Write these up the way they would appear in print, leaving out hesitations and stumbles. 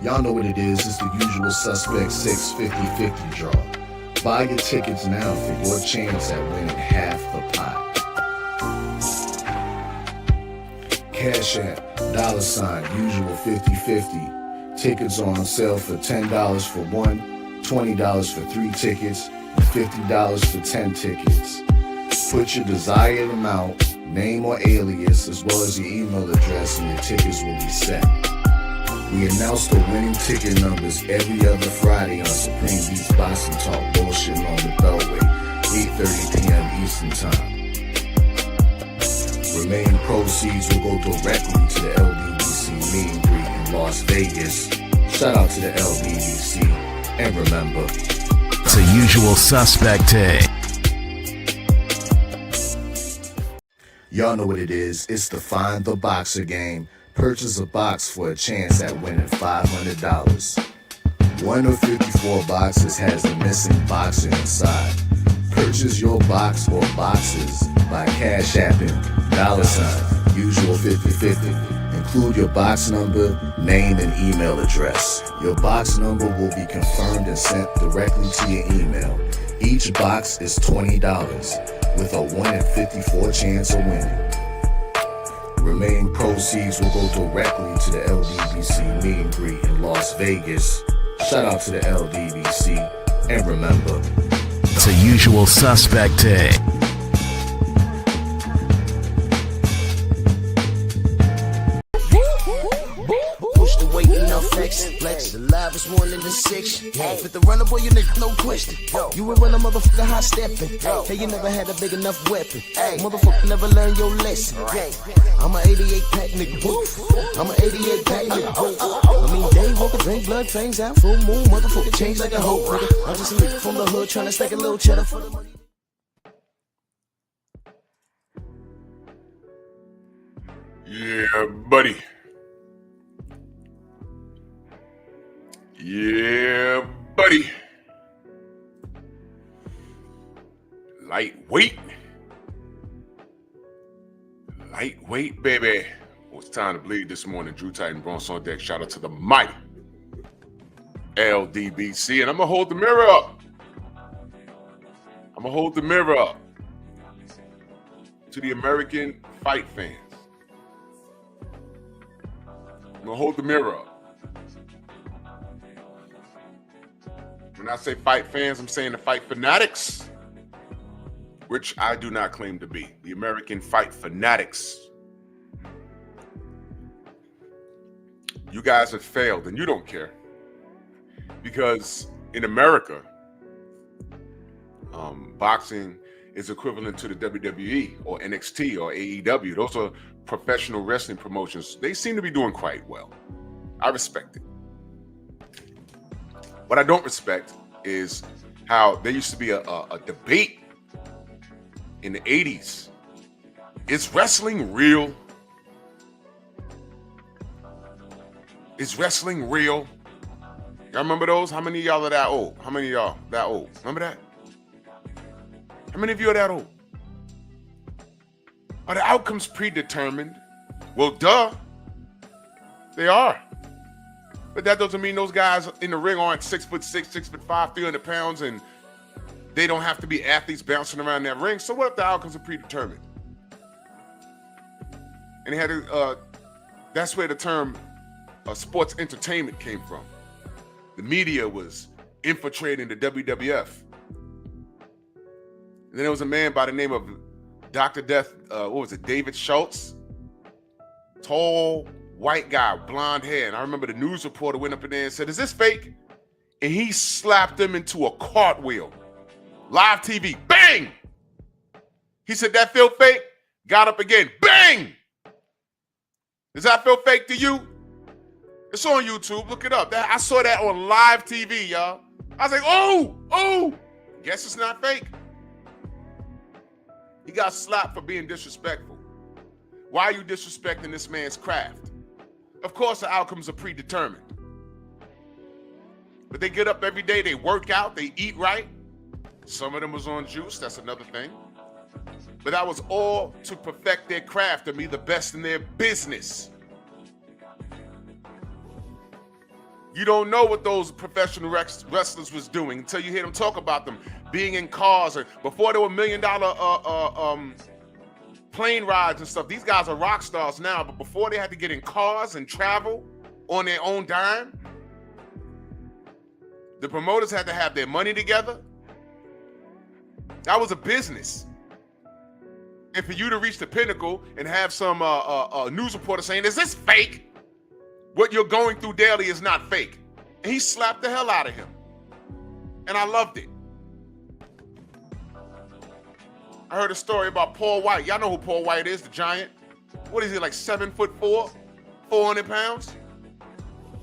Y'all know what it is. It's the usual suspect 650-50 draw. Buy your tickets now for your chance at winning half the pot. Cash App, $, usual 50-50. Tickets on sale for $10 for one, $20 for 3 tickets, and $50 for 10 tickets. Put your desired amount, name or alias, as well as your email address, and your tickets will be set. We announce the winning ticket numbers every other Friday on Supreme Beats Boxing Talk Bullshit on the Beltway, 8:30 p.m. Eastern Time. Remaining proceeds will go directly to the LDBC meet and greet in Las Vegas. Shout out to the LDBC. And remember, it's a usual suspect day. Y'all know what it is. It's the Find the Boxer game. Purchase a box for a chance at winning $500. One of 54 boxes has a missing boxer inside. Purchase your box or boxes by Cash Apping $, usual 50-50. Include your box number, name, and email address. Your box number will be confirmed and sent directly to your email. Each box is $20 with a 1 in 54 chance of winning. Remaining proceeds will go directly to the LDBC meet and greet in Las Vegas. Shout out to the LDBC. And remember, it's a usual suspect day. Flex, the live is 1 in the 6. Fit the runner, boy, you nigga, no question. You will run a motherfucker high stepping. Hey, you never had a big enough weapon. Motherfucker never learned your lesson. I'm a 88 pack nigga, I'm a 88 pack nigga. I mean, day walker, drink blood, fangs out, full moon, motherfucker change like a hoe. I'm just a nigga from the hood trying to stack a little cheddar for the money. Yeah, buddy. Yeah, buddy. Lightweight. Lightweight, baby. Well, it's time to bleed this morning. Drew Titan Bronx on deck. Shout out to the mighty LDBC. And I'm going to hold the mirror up. To the American fight fans. I'm going to hold the mirror up. When I say fight fans, I'm saying the fight fanatics, which I do not claim to be. The American fight fanatics. You guys have failed, and you don't care. Because in America, boxing is equivalent to the WWE or NXT or AEW. Those are professional wrestling promotions. They seem to be doing quite well. I respect it. What I don't respect is how there used to be a debate in the 80s. Is wrestling real? Is wrestling real? Y'all remember those? How many of y'all are that old? How many of y'all that old? Remember that? How many of you are that old? Are the outcomes predetermined? Well, duh. They are. But that doesn't mean those guys in the ring aren't 6'6", 6'5", 300 pounds, and they don't have to be athletes bouncing around that ring. So what if the outcomes are predetermined? And they had that's where the term sports entertainment came from. The media was infiltrating the WWF. And then there was a man by the name of Dr. Death, David Schultz? Tall, white guy, blonde hair. And I remember the news reporter went up in there and said, "Is this fake?" And he slapped him into a cartwheel. Live TV, bang! He said, "That feel fake?" Got up again, bang! Does that feel fake to you? It's on YouTube, look it up. I saw that on live TV, y'all. I was like, oh, guess it's not fake. He got slapped for being disrespectful. Why are you disrespecting this man's craft? Of course, the outcomes are predetermined. But they get up every day, they work out, they eat right. Some of them was on juice, that's another thing. But that was all to perfect their craft and be the best in their business. You don't know what those professional wrestlers was doing until you hear them talk about them being in cars, or before there were $1 million plane rides and stuff. These guys are rock stars now, but before they had to get in cars and travel on their own dime, the promoters had to have their money together. That was a business. And for you to reach the pinnacle and have some news reporter saying, "Is this fake? What you're going through daily is not fake." And he slapped the hell out of him. And I loved it. I heard a story about Paul White. Y'all know who Paul White is, the giant? What is he, like 7'4", 400 pounds?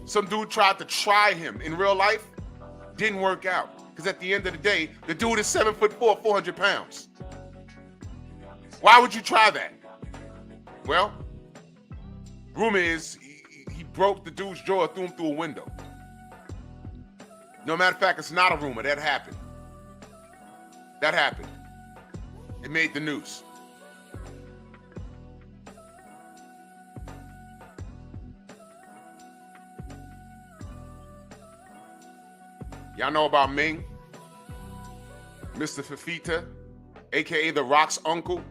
Some dude tried to try him in real life. Didn't work out. Because at the end of the day, the dude is 7'4", 400 pounds. Why would you try that? Well, rumor is he broke the dude's jaw, threw him through a window. No matter of fact, it's not a rumor. That happened. That happened. It made the news. Y'all know about Ming? Mr. Fifita, aka The Rock's uncle.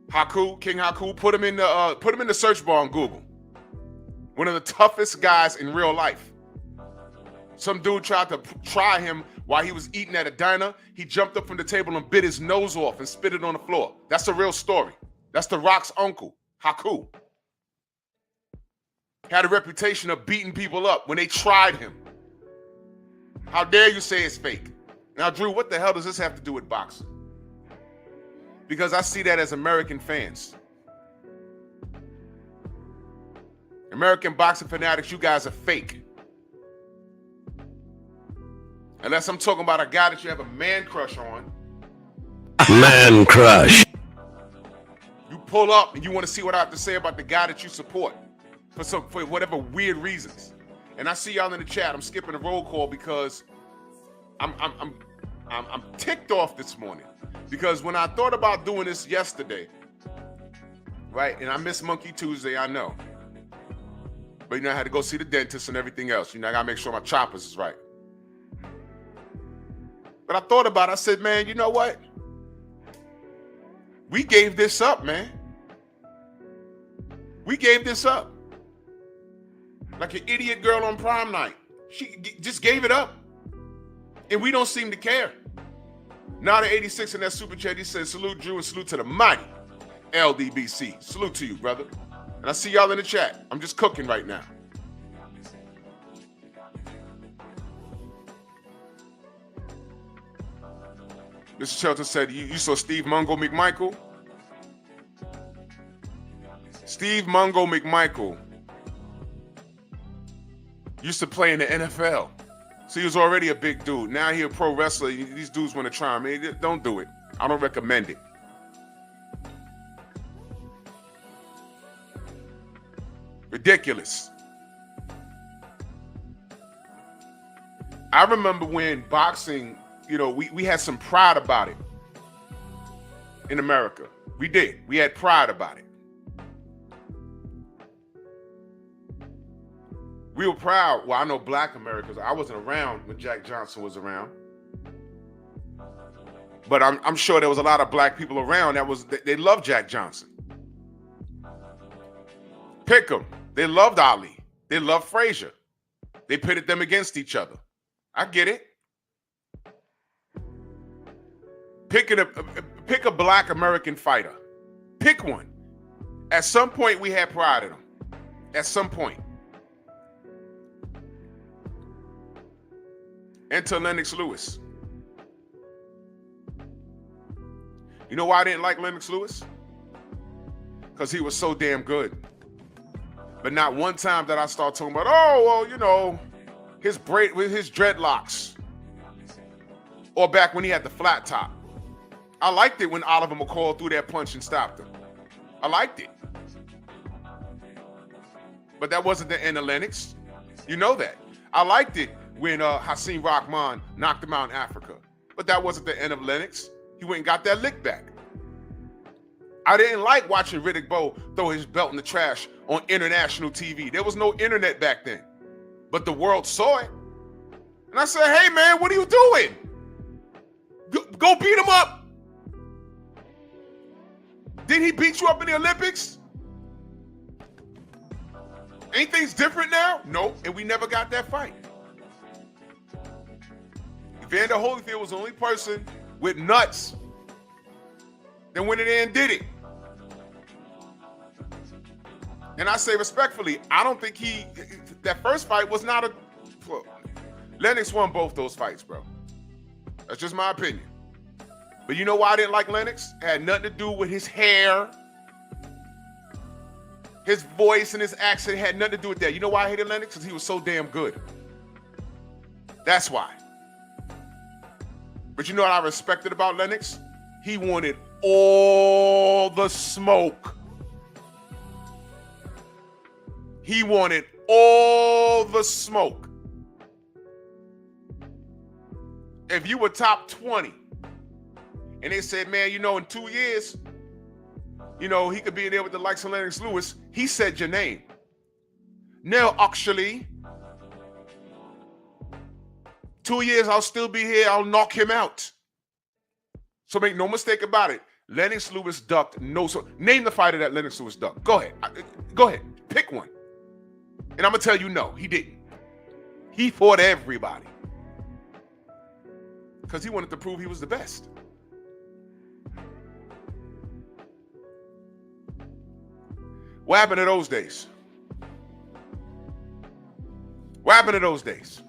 Haku, King Haku, put him in the search bar on Google. One of the toughest guys in real life. Some dude tried to try him while he was eating at a diner. He jumped up from the table and bit his nose off and spit it on the floor. That's a real story. That's The Rock's uncle, Haku. Had a reputation of beating people up when they tried him. How dare you say it's fake? Now, Drew, what the hell does this have to do with boxing? Because I see that as American fans. American boxing fanatics, you guys are fake. Unless I'm talking about a guy that you have a man crush on. Man crush. You pull up and you want to see what I have to say about the guy that you support for whatever weird reasons. And I see y'all in the chat. I'm skipping the roll call because I'm ticked off this morning. Because when I thought about doing this yesterday, right, and I missed Monkey Tuesday, I know. But, I had to go see the dentist and everything else. I got to make sure my choppers is right. But I thought about it. I said, man, you know what? We gave this up, man. We gave this up. Like an idiot girl on prom night. She just gave it up. And we don't seem to care. Now the 86 in that super chat, he says, salute Drew and salute to the mighty LDBC. Salute to you, brother. And I see y'all in the chat. I'm just cooking right now. Mr. Shelton said, you saw Steve Mungo McMichael? Steve Mungo McMichael used to play in the NFL. So he was already a big dude. Now he a pro wrestler. These dudes want to try him. Don't do it. I don't recommend it. Ridiculous. I remember when boxing, we had some pride about it in America. We did. We had pride about it. We were proud. Well, I know Black Americans. I wasn't around when Jack Johnson was around. But I'm sure there was a lot of black people around they loved Jack Johnson. Pick 'em. They loved Ali. They loved Frazier. They pitted them against each other. I get it. Pick a Black American fighter. Pick one. At some point, we had pride in them. At some point. Enter Lennox Lewis. You know why I didn't like Lennox Lewis? Because he was so damn good. But not one time did I start talking about, his braid with his dreadlocks. Or back when he had the flat top. I liked it when Oliver McCall threw that punch and stopped him. I liked it. But that wasn't the end of Lennox. You know that. I liked it when Hasim Rahman knocked him out in Africa. But that wasn't the end of Lennox. He went and got that lick back. I didn't like watching Riddick Bowe throw his belt in the trash on international TV. There was no internet back then, but the world saw it. And I said, hey, man, what are you doing? Go beat him up. Didn't he beat you up in the Olympics? Anything's different now? No, and we never got that fight. Evander Holyfield was the only person with nuts that went in there and did it. And I say respectfully, I don't think that first fight was not a... Lennox won both those fights, bro. That's just my opinion. But you know why I didn't like Lennox? It had nothing to do with his hair. His voice and his accent had nothing to do with that. You know why I hated Lennox? Because he was so damn good. That's why. But you know what I respected about Lennox? He wanted all the smoke. He wanted all the smoke. If you were top 20 and they said, man, you know, in 2 years, you know, he could be in there with the likes of Lennox Lewis, he said your name. Now, actually, 2 years, I'll still be here. I'll knock him out. So make no mistake about it. Lennox Lewis ducked no... Name the fighter that Lennox Lewis ducked. Go ahead. Go ahead. Pick one. And I'm going to tell you no, he didn't. He fought everybody. Because he wanted to prove he was the best. What happened to those days? What happened to those days?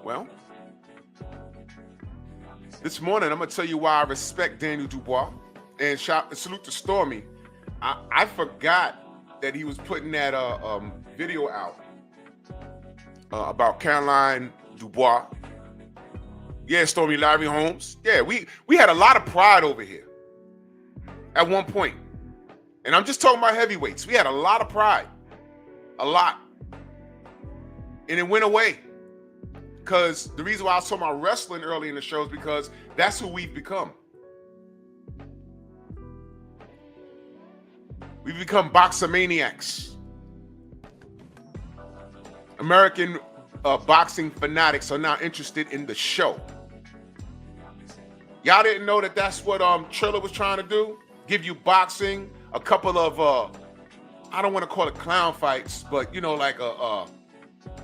Well, this morning I'm going to tell you why I respect Daniel Dubois and salute to Stormy. I forgot that he was putting that video out about Caroline Dubois. Yeah, Stormy, Larry Holmes. Yeah, we had a lot of pride over here at one point. And I'm just talking about heavyweights. We had a lot of pride. A lot. And it went away. Because the reason why I was talking about wrestling early in the show is because that's who we've become. We've become boxer maniacs. American boxing fanatics are now interested in the show. Y'all didn't know that that's what Triller was trying to do? Give you boxing, a couple of, I don't want to call it clown fights, but you know, like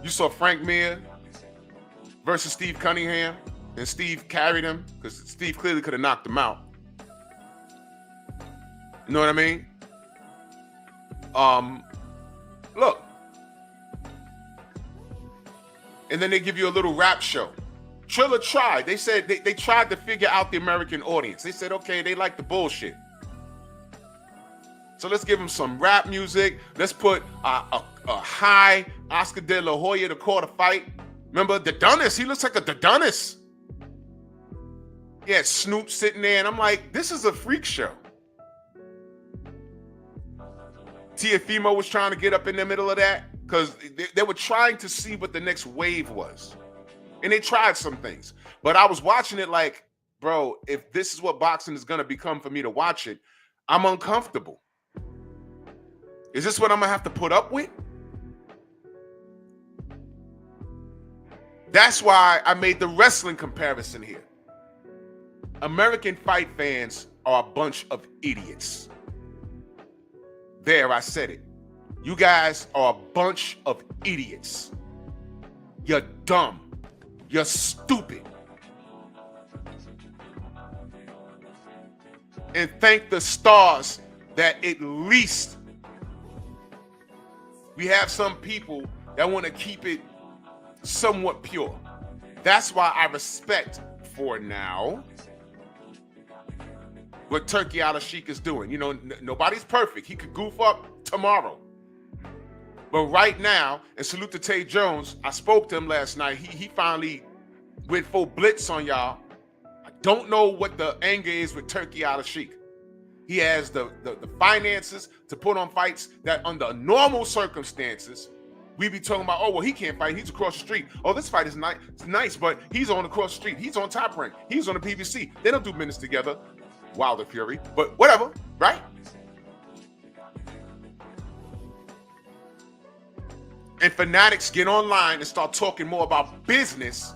you saw Frank Mir versus Steve Cunningham, and Steve carried him because Steve clearly could have knocked him out. You know what I mean? Look. And then they give you a little rap show. Triller tried. They said they tried to figure out the American audience. They said, okay, they like the bullshit. So let's give them some rap music. Let's put a high Oscar De La Hoya to call the fight. Remember the Dunis? He looks like a Dunis. He had Snoop sitting there, and I'm like, this is a freak show. Tiafimo was trying to get up in the middle of that because they were trying to see what the next wave was. And they tried some things. But I was watching it like, bro, if this is what boxing is going to become for me to watch it, I'm uncomfortable. Is this what I'm going to have to put up with? That's why I made the wrestling comparison here. American fight fans are a bunch of idiots. There, I said it. You guys are a bunch of idiots. You're dumb. You're stupid. And thank the stars that at least we have some people that want to keep it somewhat pure. That's why I respect for now what Turkey Al-Sheikh is doing. You know, nobody's perfect. He could goof up tomorrow. But right now, and salute to Tay Jones, I spoke to him last night. He finally went full blitz on y'all. I don't know what the anger is with Turkey Al-Sheikh. He has the finances to put on fights that under normal circumstances we be talking about, oh, well, he can't fight. He's across the street. Oh, this fight is nice, but he's on across the street. He's on Top Rank. He's on the PBC. They don't do minutes together. Wilder Fury, but whatever, right? And fanatics get online and start talking more about business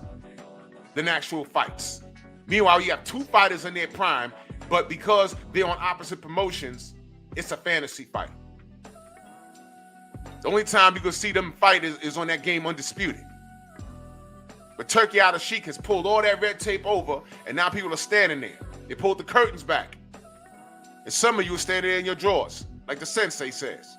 than actual fights. Meanwhile, you have two fighters in their prime, but because they're on opposite promotions, it's a fantasy fight. The only time you can see them fight is on that game Undisputed. But Turkey Al-Sheikh has pulled all that red tape over, and now people are standing there. They pulled the curtains back. And some of you are standing there in your drawers, like the sensei says.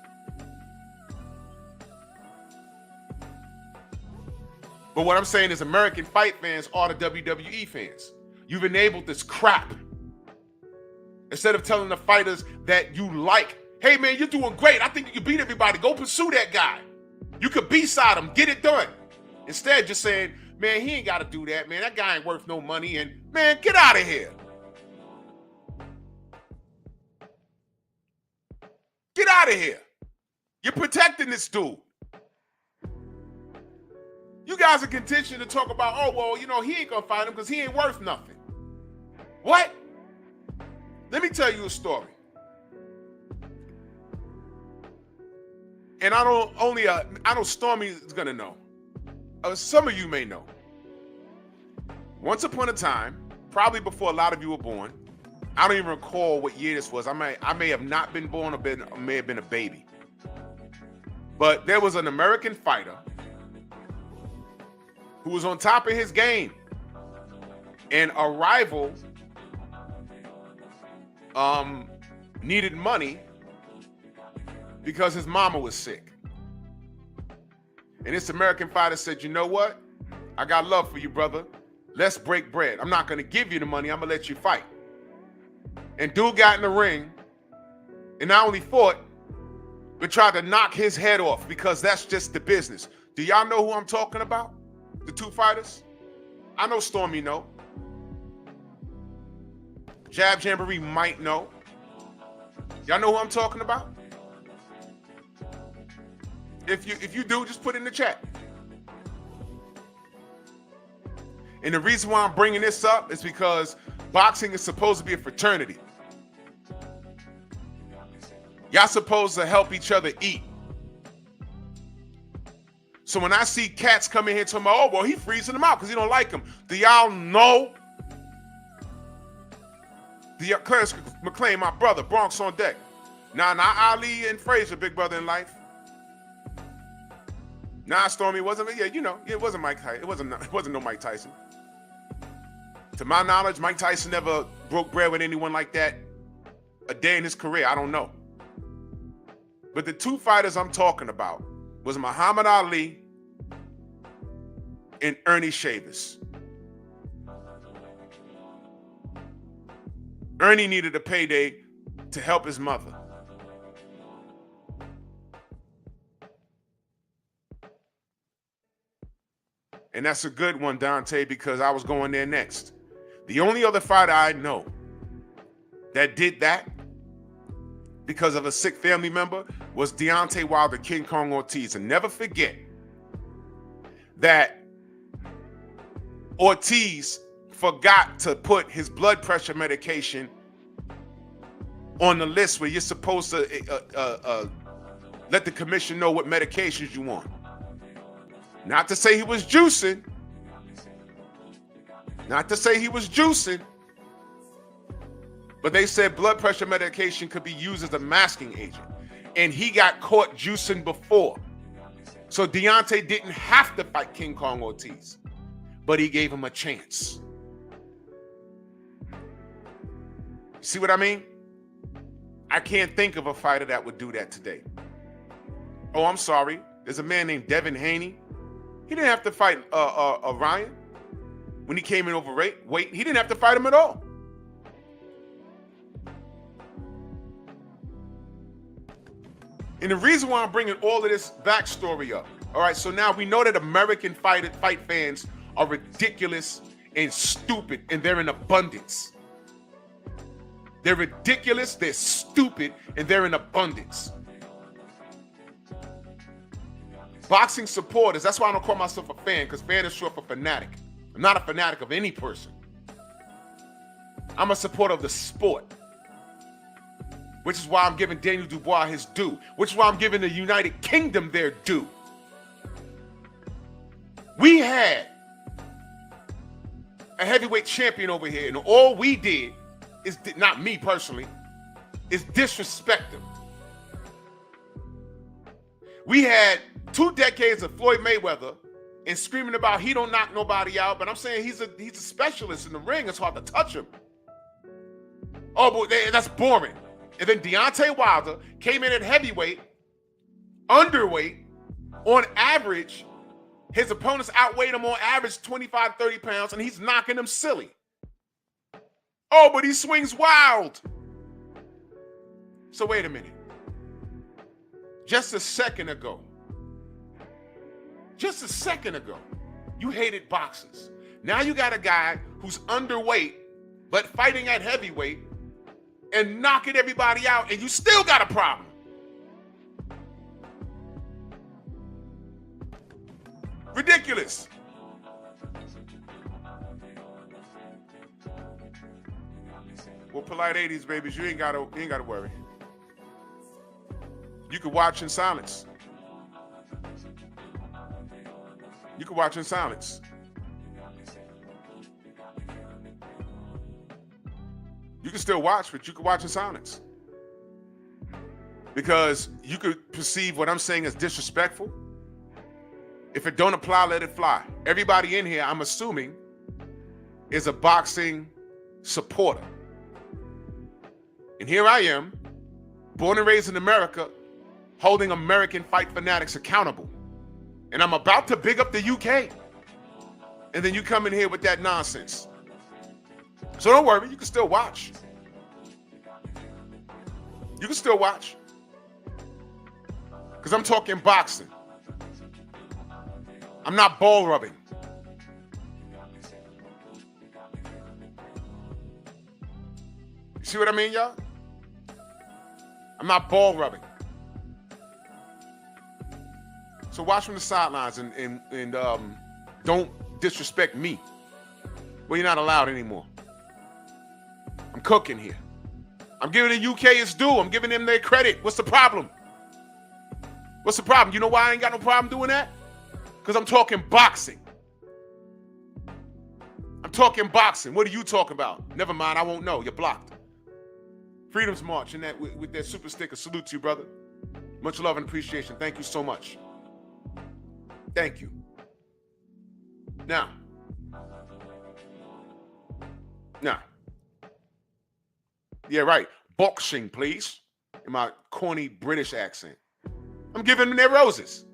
But what I'm saying is American fight fans are the WWE fans. You've enabled this crap. Instead of telling the fighters that you like, hey man, you're doing great. I think you can beat everybody. Go pursue that guy. You could B-side him. Get it done. Instead, just saying, man, he ain't got to do that, man. That guy ain't worth no money. And man, get out of here. Get out of here. You're protecting this dude. You guys are contention to talk about, oh, well, you know, he ain't going to fight him because he ain't worth nothing. What? Let me tell you a story. And I know Stormy is going to know. Some of you may know. Once upon a time, probably before a lot of you were born, I don't even recall what year this was. I may have not been born or may have been a baby. But there was an American fighter who was on top of his game. And a rival needed money because his mama was sick. And this American fighter said, you know what? I got love for you, brother. Let's break bread. I'm not going to give you the money. I'm going to let you fight. And dude got in the ring and not only fought, but tried to knock his head off because that's just the business. Do y'all know who I'm talking about? The two fighters? I know Stormy know. Jab Jamboree might know. Y'all know who I'm talking about? If you do, just put it in the chat. And the reason why I'm bringing this up is because boxing is supposed to be a fraternity. Y'all supposed to help each other eat. So when I see cats come in here talking about, oh, well, he freezing them out because he don't like them. Do y'all know? Clarence McLean, my brother, Bronx on deck. Nah, not Ali and Frazier, big brother in life. Nah, Stormy wasn't. Yeah, you know, it wasn't Mike Tyson. It wasn't no Mike Tyson. To my knowledge, Mike Tyson never broke bread with anyone like that a day in his career. I don't know. But the two fighters I'm talking about was Muhammad Ali and Ernie Shavers. Ernie needed a payday to help his mother. And that's a good one, Dante, because I was going there next. The only other fighter I know that did that because of a sick family member was Deontay Wilder, King Kong Ortiz. And never forget that Ortiz forgot to put his blood pressure medication on the list where you're supposed to let the commission know what medications you want. Not to say he was juicing. Not to say he was juicing. But they said blood pressure medication could be used as a masking agent. And he got caught juicing before. So Deontay didn't have to fight King Kong Ortiz. But he gave him a chance. See what I mean? I can't think of a fighter that would do that today. Oh, I'm sorry. There's a man named Devin Haney. He didn't have to fight Ryan when he came in overweight. He didn't have to fight him at all. And the reason why I'm bringing all of this backstory up, all right, so now we know that American fight fans are ridiculous and stupid, and they're in abundance. They're ridiculous, they're stupid, and they're in abundance. boxing supporters, that's why I don't call myself a fan, because fan is short for fanatic. I'm not a fanatic of any person. I'm a supporter of the sport, which is why I'm giving Daniel Dubois his due, which is why I'm giving the United Kingdom their due. We had a heavyweight champion over here, and all we did is, not me personally, is disrespect him. We had 2 decades of Floyd Mayweather and screaming about he don't knock nobody out, but I'm saying he's a specialist in the ring. It's hard to touch him. Oh, but that's boring. And then Deontay Wilder came in at heavyweight, underweight. On average, his opponents outweighed him on average 25, 30 pounds, and he's knocking them silly. Oh, but he swings wild. So wait a minute. Just a second ago, you hated boxers. Now you got a guy who's underweight, but fighting at heavyweight and knocking everybody out, and you still got a problem. Ridiculous. Well, polite 80s babies, you ain't gotta worry. You can watch in silence. You can watch in silence. You can still watch, but you can watch in silence. Because you could perceive what I'm saying as disrespectful. If it don't apply, let it fly. Everybody in here, I'm assuming, is a boxing supporter. And here I am, born and raised in America, holding American fight fanatics accountable. And I'm about to big up the UK. And then you come in here with that nonsense. So don't worry, you can still watch. You can still watch. Because I'm talking boxing. I'm not ball rubbing. You see what I mean, y'all? I'm not ball rubbing. So watch from the sidelines and don't disrespect me. Well, you're not allowed anymore. I'm cooking here. I'm giving the UK its due. I'm giving them their credit. What's the problem? What's the problem? You know why I ain't got no problem doing that? Because I'm talking boxing. I'm talking boxing. What are you talking about? Never mind, I won't know. You're blocked. Freedom's March and that with that super sticker. Salute to you, brother. Much love and appreciation. Thank you so much. Thank you. Now. Yeah, right. Boxing, please. In my corny British accent. I'm giving them their roses.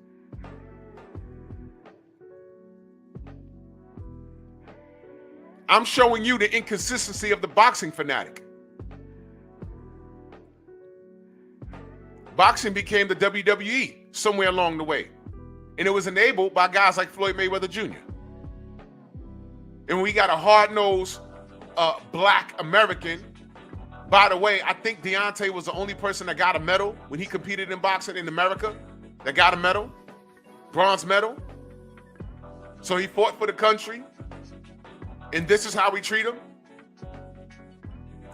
I'm showing you the inconsistency of the boxing fanatic. Boxing became the WWE somewhere along the way. And it was enabled by guys like Floyd Mayweather Jr. And we got a hard-nosed black American. By the way, I think Deontay was the only person that got a medal when he competed in boxing in America that got a medal, bronze medal. So he fought for the country. And this is how we treat him?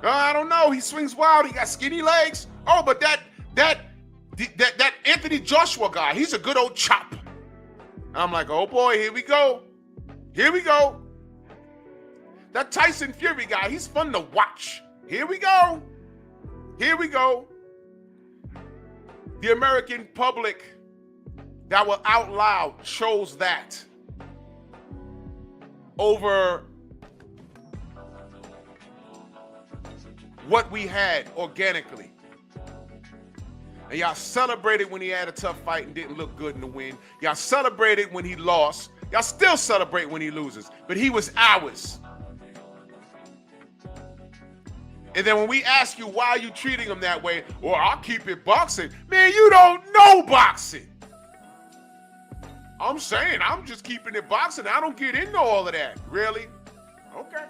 I don't know. He swings wild. He got skinny legs. Oh, but that Anthony Joshua guy, he's a good old chop. I'm like, oh boy, here we go. Here we go. That Tyson Fury guy, he's fun to watch. Here we go. Here we go. The American public that were out loud chose that over what we had organically. And y'all celebrated when he had a tough fight and didn't look good in the win. Y'all celebrated when he lost. Y'all still celebrate when he loses. But he was ours. And then when we ask you why are you treating him that way, well, I'll keep it boxing. Man, you don't know boxing. I'm saying, I'm just keeping it boxing. I don't get into all of that. Really? Okay.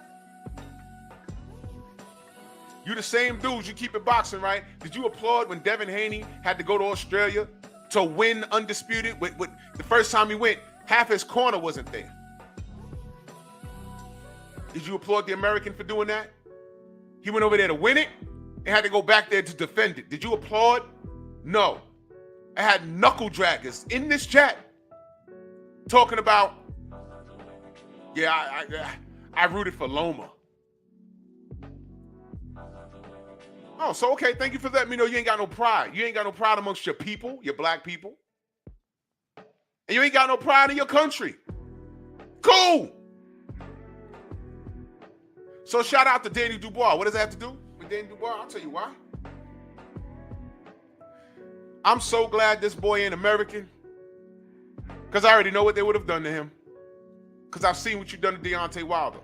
You the same dudes, you keep it boxing, right? Did you applaud when Devin Haney had to go to Australia to win undisputed. With the first time he went, half his corner wasn't there. Did you applaud the American for doing that? He went over there to win it and had to go back there to defend it. Did you applaud? No. I had knuckle draggers in this chat talking about, yeah, I rooted for Loma. Oh, so okay, thank you for letting me know you ain't got no pride. You ain't got no pride amongst your people, your black people. And you ain't got no pride in your country. Cool. So shout out to Danny Dubois. What does that have to do with Danny Dubois? I'll tell you why. I'm so glad this boy ain't American, because I already know what they would have done to him. Because I've seen what you've done to Deontay Wilder.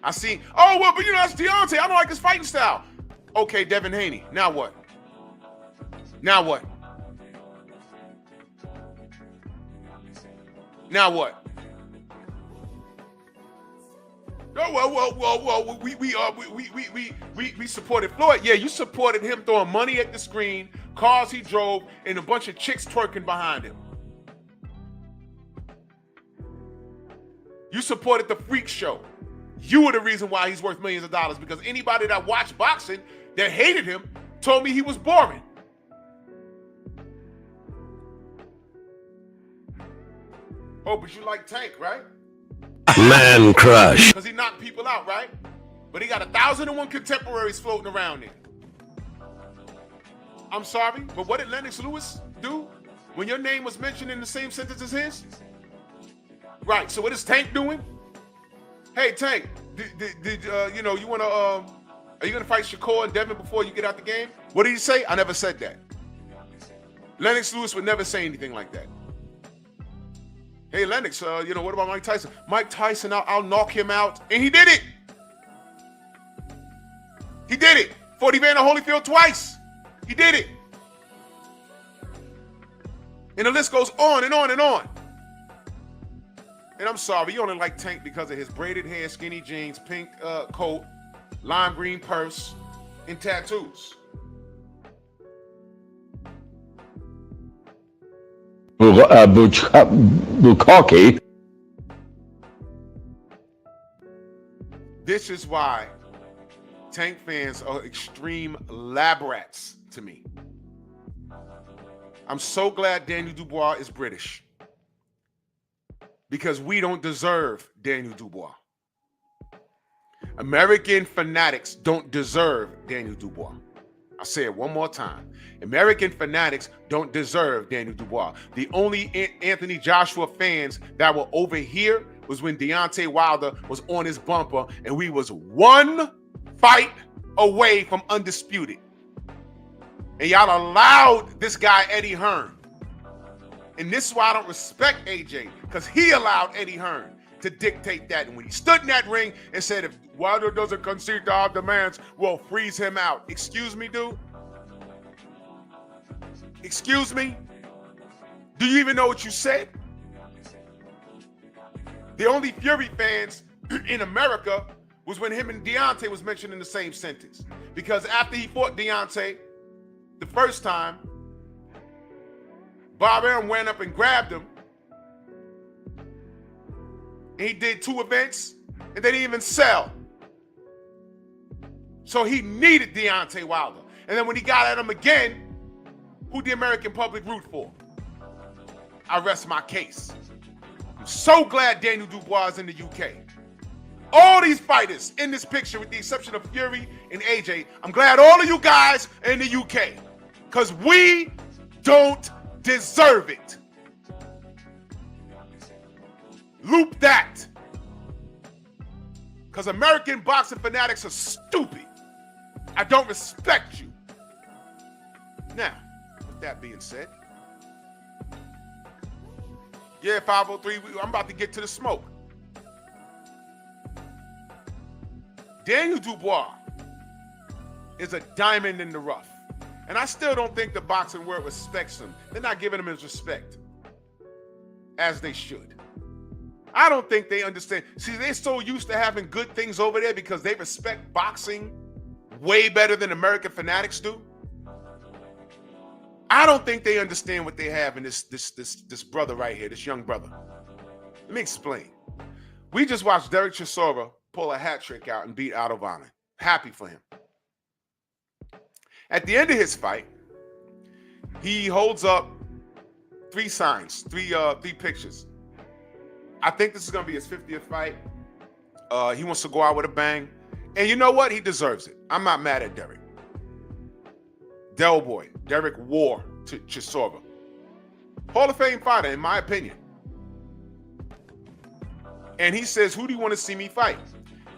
I seen, oh, well, but you know, that's Deontay. I don't like his fighting style. Okay, Devin Haney. Now what? Now what? Now what? Oh, well, we supported Floyd. Yeah, you supported him throwing money at the screen, cars he drove, and a bunch of chicks twerking behind him. You supported the freak show. You were the reason why he's worth millions of dollars, because anybody that watched boxing that hated him told me he was boring. Oh, but you like Tank, right? Man crush. Because he knocked people out, right? But he got 1,001 contemporaries floating around there. I'm sorry, but what did Lennox Lewis do when your name was mentioned in the same sentence as his? Right, so what is Tank doing? Hey, Tank, did you know, you want to, are you going to fight Shakur and Devin before you get out the game? What did he say? I never said that. Lennox Lewis would never say anything like that. Hey, Lennox, you know, what about Mike Tyson? Mike Tyson, I'll knock him out. And he did it. He did it. Fought Evander Holyfield twice. He did it. And the list goes on and on and on. And I'm sorry, you only like Tank because of his braided hair, skinny jeans, pink coat, lime green purse, and tattoos. Bukaki. This is why Tank fans are extreme lab rats to me. I'm so glad Daniel Dubois is British, because we don't deserve Daniel Dubois. American fanatics don't deserve Daniel Dubois. I'll say it one more time. American fanatics don't deserve Daniel Dubois. The only Anthony Joshua fans that were over here was when Deontay Wilder was on his bumper and we was one fight away from undisputed. And y'all allowed this guy, Eddie Hearn. And this is why I don't respect AJ, because he allowed Eddie Hearn to dictate that. And when he stood in that ring and said, if Wilder doesn't concede to our demands, we'll freeze him out. Excuse me, dude? Excuse me? Do you even know what you said? The only Fury fans in America was when him and Deontay was mentioned in the same sentence. Because after he fought Deontay the first time, Bob Arum went up and grabbed him. And he did 2 events, and they didn't even sell. So he needed Deontay Wilder. And then when he got at him again, who the American public root for? I rest my case. I'm so glad Daniel Dubois is in the UK. All these fighters in this picture, with the exception of Fury and AJ, I'm glad all of you guys are in the UK, because we don't deserve it. Loop that. Because American boxing fanatics are stupid. I don't respect you. Now, with that being said, yeah, 503, I'm about to get to the smoke. Daniel Dubois is a diamond in the rough. And I still don't think the boxing world respects him. They're not giving him his respect, as they should. I don't think they understand. See, they're so used to having good things over there because they respect boxing way better than American fanatics do. I don't think they understand what they have in this brother right here, this young brother. Let me explain. We just watched Derek Chisora pull a hat trick out and beat Adovana. Happy for him. At the end of his fight, he holds up three signs, three pictures. I think this is going to be his 50th fight. He wants to go out with a bang. And you know what? He deserves it. I'm not mad at Derek. Del Boy, Derek War to Chisora. Hall of Fame fighter, in my opinion. And he says, who do you want to see me fight?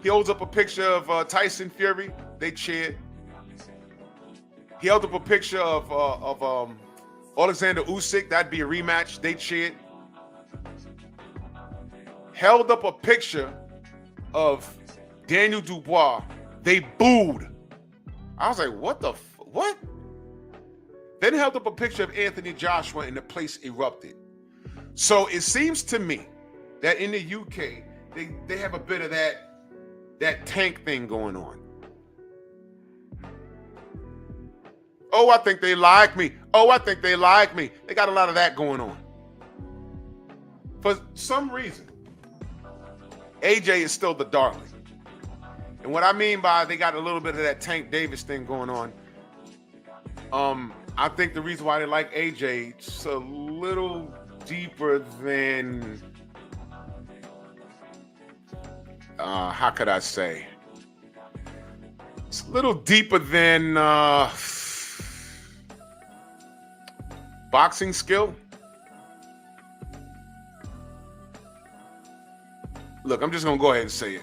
He holds up a picture of Tyson Fury. They cheered. He held up a picture of Alexander Usyk. That'd be a rematch. They cheered. Held up a picture of Daniel Dubois. They booed. I was like, what the what? Then held up a picture of Anthony Joshua and the place erupted. So it seems to me that in the UK, they have a bit of that Tank thing going on. Oh, I think they like me. Oh, I think they like me. They got a lot of that going on. For some reason, AJ is still the darling. And what I mean by they got a little bit of that Tank Davis thing going on, I think the reason why they like AJ is a little deeper than, how could I say? It's a little deeper than boxing skill. Look, I'm just going to go ahead and say it.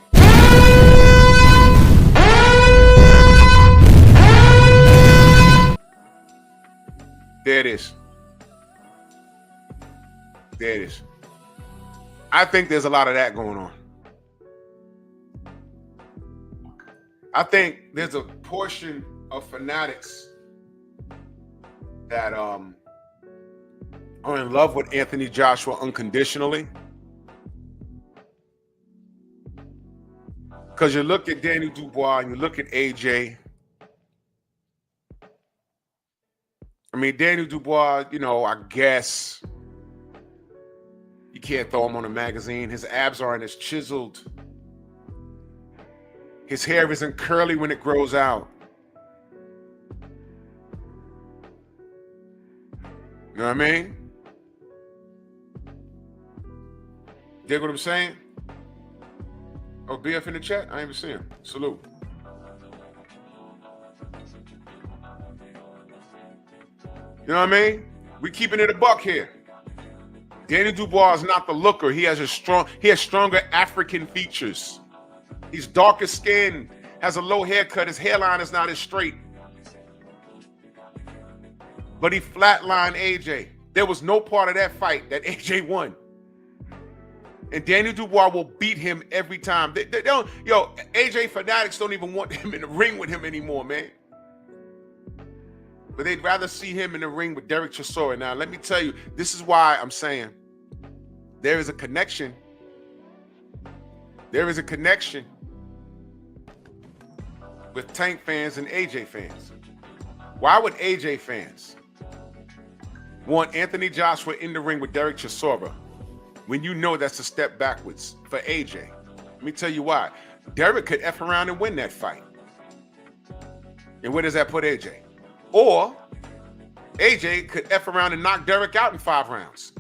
There it is. There it is. I think there's a lot of that going on. I think there's a portion of fanatics that are in love with Anthony Joshua unconditionally. Because you look at Daniel Dubois and you look at AJ. I mean, Daniel Dubois, you know, I guess you can't throw him on a magazine. His abs aren't as chiseled. His hair isn't curly when it grows out. You know what I mean? Dig what I'm saying? Oh, BF in the chat? I ain't even see him. Salute. You know what I mean? We keeping it a buck here. Daniel Dubois is not the looker. He has stronger African features. He's darker skinned, has a low haircut. His hairline is not as straight. But he flatlined AJ. There was no part of that fight that AJ won. And Daniel Dubois will beat him every time. They don't, AJ fanatics don't even want him in the ring with him anymore, man. But they'd rather see him in the ring with Derek Chisora. Now, let me tell you, this is why I'm saying there is a connection. There is a connection with Tank fans and AJ fans. Why would AJ fans want Anthony Joshua in the ring with Derek Chisora when you know that's a step backwards for AJ? Let me tell you why. Derek could F around and win that fight. And where does that put AJ? Or AJ could F around and knock Derek out in 5 rounds.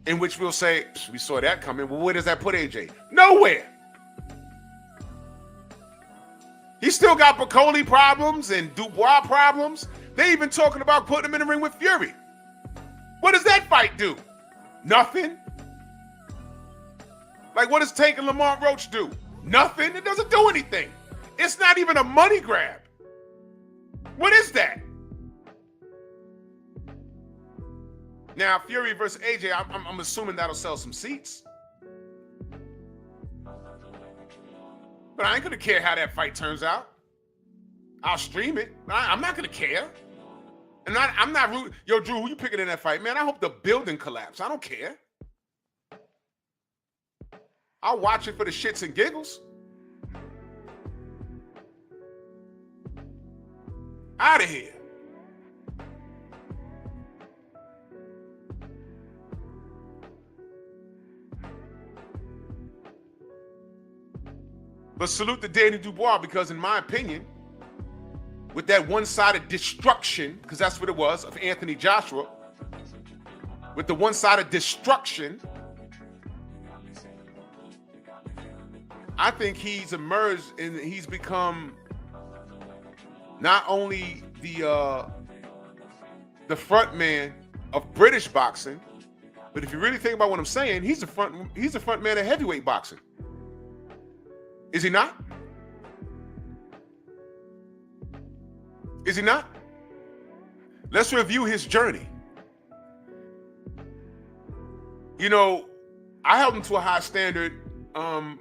In which we'll say, we saw that coming. Well, where does that put AJ? Nowhere. He still got Piccoli problems and Dubois problems. They even talking about putting him in the ring with Fury. What does that fight do? Nothing. Like, what does Tank and Lamont Roach do? Nothing. It doesn't do anything. It's not even a money grab. What is that? Now, Fury versus AJ, I'm assuming that'll sell some seats. But I ain't gonna care how that fight turns out. I'll stream it. I'm not gonna care. And I'm not rooting. Yo, Drew, who you picking in that fight? Man, I hope the building collapse. I don't care. I'll watch it for the shits and giggles. Out of here. But salute to Danny Dubois, because in my opinion, with that one-sided destruction, because that's what it was, of Anthony Joshua, with the one-sided destruction, I think he's emerged and he's become not only the front man of British boxing, but if you really think about what I'm saying, he's the front man of heavyweight boxing. Is he not? Is he not? Let's review his journey. You know, I held him to a high standard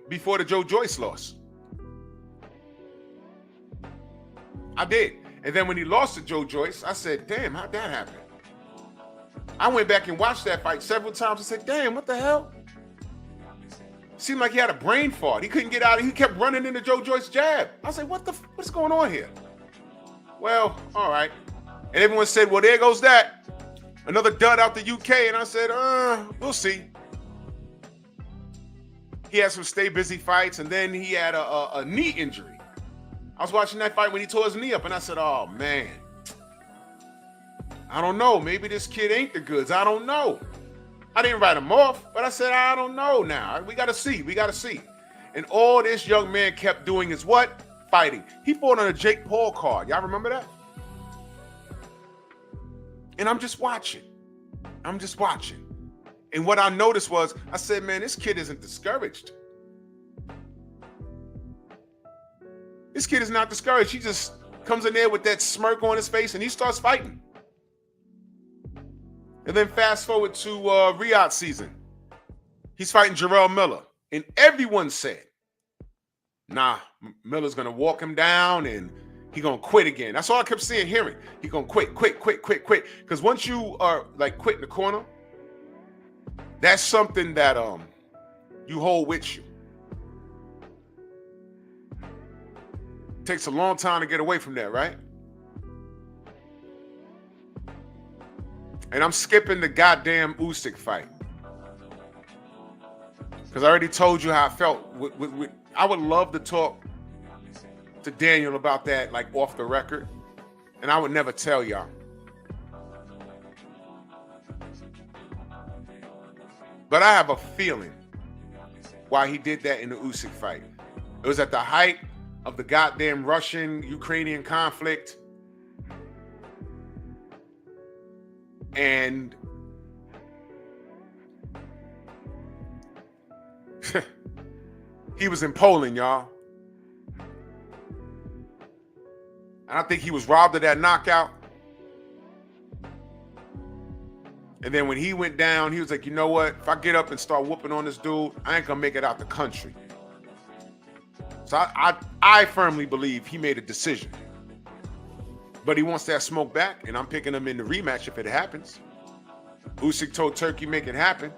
before the Joe Joyce loss. I did. And then when he lost to Joe Joyce, I said, damn, how'd that happen? I went back and watched that fight several times and said, damn, what the hell? Seemed like he had a brain fart. He couldn't get out. He kept running into Joe Joyce's jab. I was like, what's going on here? Well, all right. And everyone said, well, there goes that. Another dud out the UK. And I said, we'll see. He had some stay busy fights, and then he had a knee injury. I was watching that fight when he tore his knee up, and I said, oh, man. I don't know. Maybe this kid ain't the goods. I don't know. I didn't write him off, but I said, I don't know now. We got to see. We got to see. And all this young man kept doing is what? Fighting. He fought on a Jake Paul card. Y'all remember that? And I'm just watching. And what I noticed was, I said, man, this kid isn't discouraged. This kid is not discouraged. He just comes in there with that smirk on his face and he starts fighting. And then fast forward to Riyadh season. He's fighting Jarrell Miller. And everyone said, nah, Miller's going to walk him down and he's going to quit again. That's all I kept seeing, hearing. He's going to quit. Because once you are like quit in the corner, that's something that you hold with you. Takes a long time to get away from that, right? And I'm skipping the goddamn Usyk fight. Because I already told you how I felt. I would love to talk to Daniel about that, like off the record. And I would never tell y'all. But I have a feeling why he did that in the Usyk fight. It was at the height of the goddamn Russian-Ukrainian conflict. And he was in Poland, y'all. And I think he was robbed of that knockout. And then when he went down, he was like, you know what? If I get up and start whooping on this dude, I ain't gonna make it out the country. So I firmly believe he made a decision. But he wants that smoke back, and I'm picking him in the rematch if it happens. Usyk told Turkey, make it happen.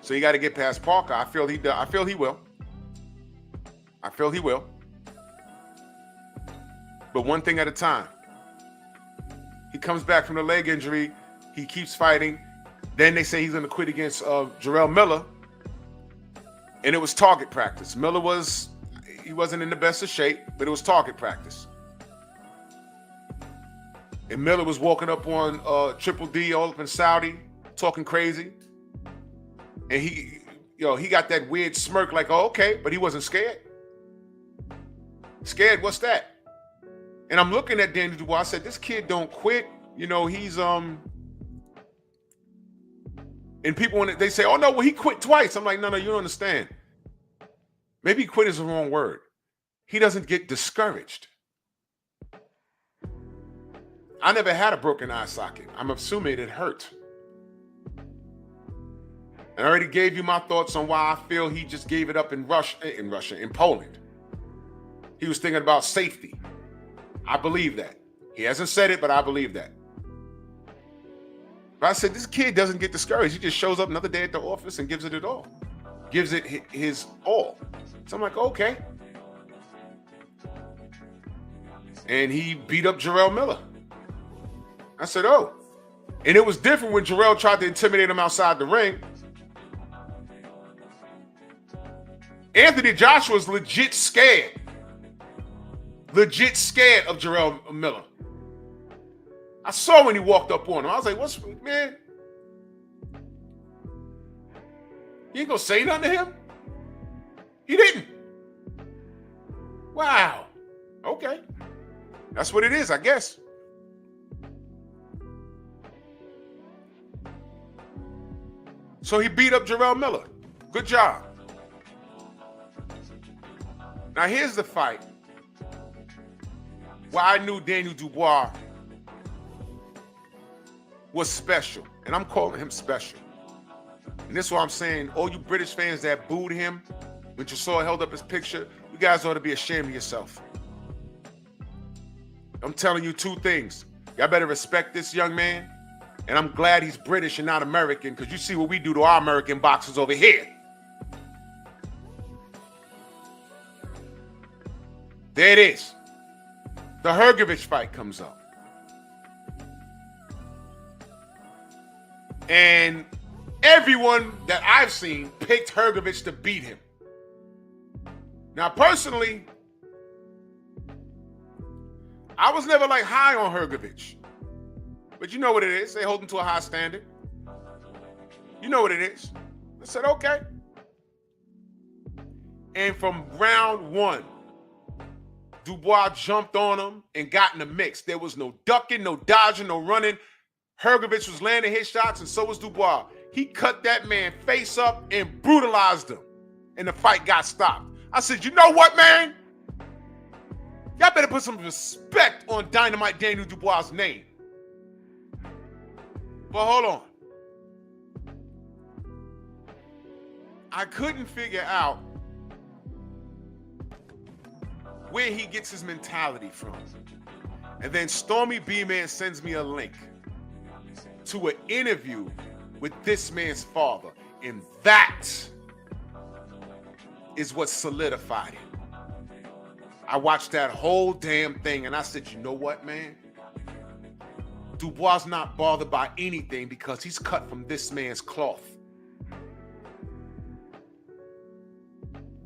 So you got to get past Parker. I feel he will. But one thing at a time. He comes back from the leg injury. He keeps fighting. Then they say he's going to quit against Jarrell Miller. And it was target practice. He wasn't in the best of shape, but it was target practice. And Miller was walking up on Triple D all up in Saudi, talking crazy. And he got that weird smirk like, oh, okay, but he wasn't scared. Scared, what's that? And I'm looking at Danny Dubois. I said, this kid don't quit. You know, he's and people, when they say, oh no, well, he quit twice. I'm like, no, you don't understand. Maybe quit is the wrong word. He doesn't get discouraged. I never had a broken eye socket. I'm assuming it hurt. And I already gave you my thoughts on why I feel he just gave it up in Poland. He was thinking about safety. I believe that. He hasn't said it, but I believe that. But I said, this kid doesn't get discouraged. He just shows up another day at the office and gives it all. Gives it his all. So I'm like, okay. And he beat up Jarrell Miller. I said, oh. And it was different when Jarrell tried to intimidate him outside the ring. Anthony Joshua's legit scared. Legit scared of Jarrell Miller. I saw when he walked up on him. I was like, what's, man? You ain't gonna say nothing to him? He didn't. Wow. Okay. That's what it is, I guess. So he beat up Jarrell Miller. Good job. Now here's the fight where I knew Daniel Dubois was special. And I'm calling him special. And this is why I'm saying, all you British fans that booed him when you saw held up his picture, you guys ought to be ashamed of yourself. I'm telling you two things. Y'all better respect this young man. And I'm glad he's British and not American, because you see what we do to our American boxers over here. There it is. The Hrgovic fight comes up. And everyone that I've seen picked Hrgovic to beat him. Now, personally, I was never like high on Hrgovic. But you know what it is. They hold him to a high standard. You know what it is. I said, okay. And from round one, Dubois jumped on him and got in the mix. There was no ducking, no dodging, no running. Hrgovic was landing his shots, and so was Dubois. He cut that man face up and brutalized him. And the fight got stopped. I said, you know what, man? Y'all better put some respect on Dynamite Daniel Dubois' name. But hold on. I couldn't figure out where he gets his mentality from. And then Stormy B-Man sends me a link to an interview with this man's father. And that is what solidified it. I watched that whole damn thing and I said, you know what, man? Dubois not bothered by anything because he's cut from this man's cloth.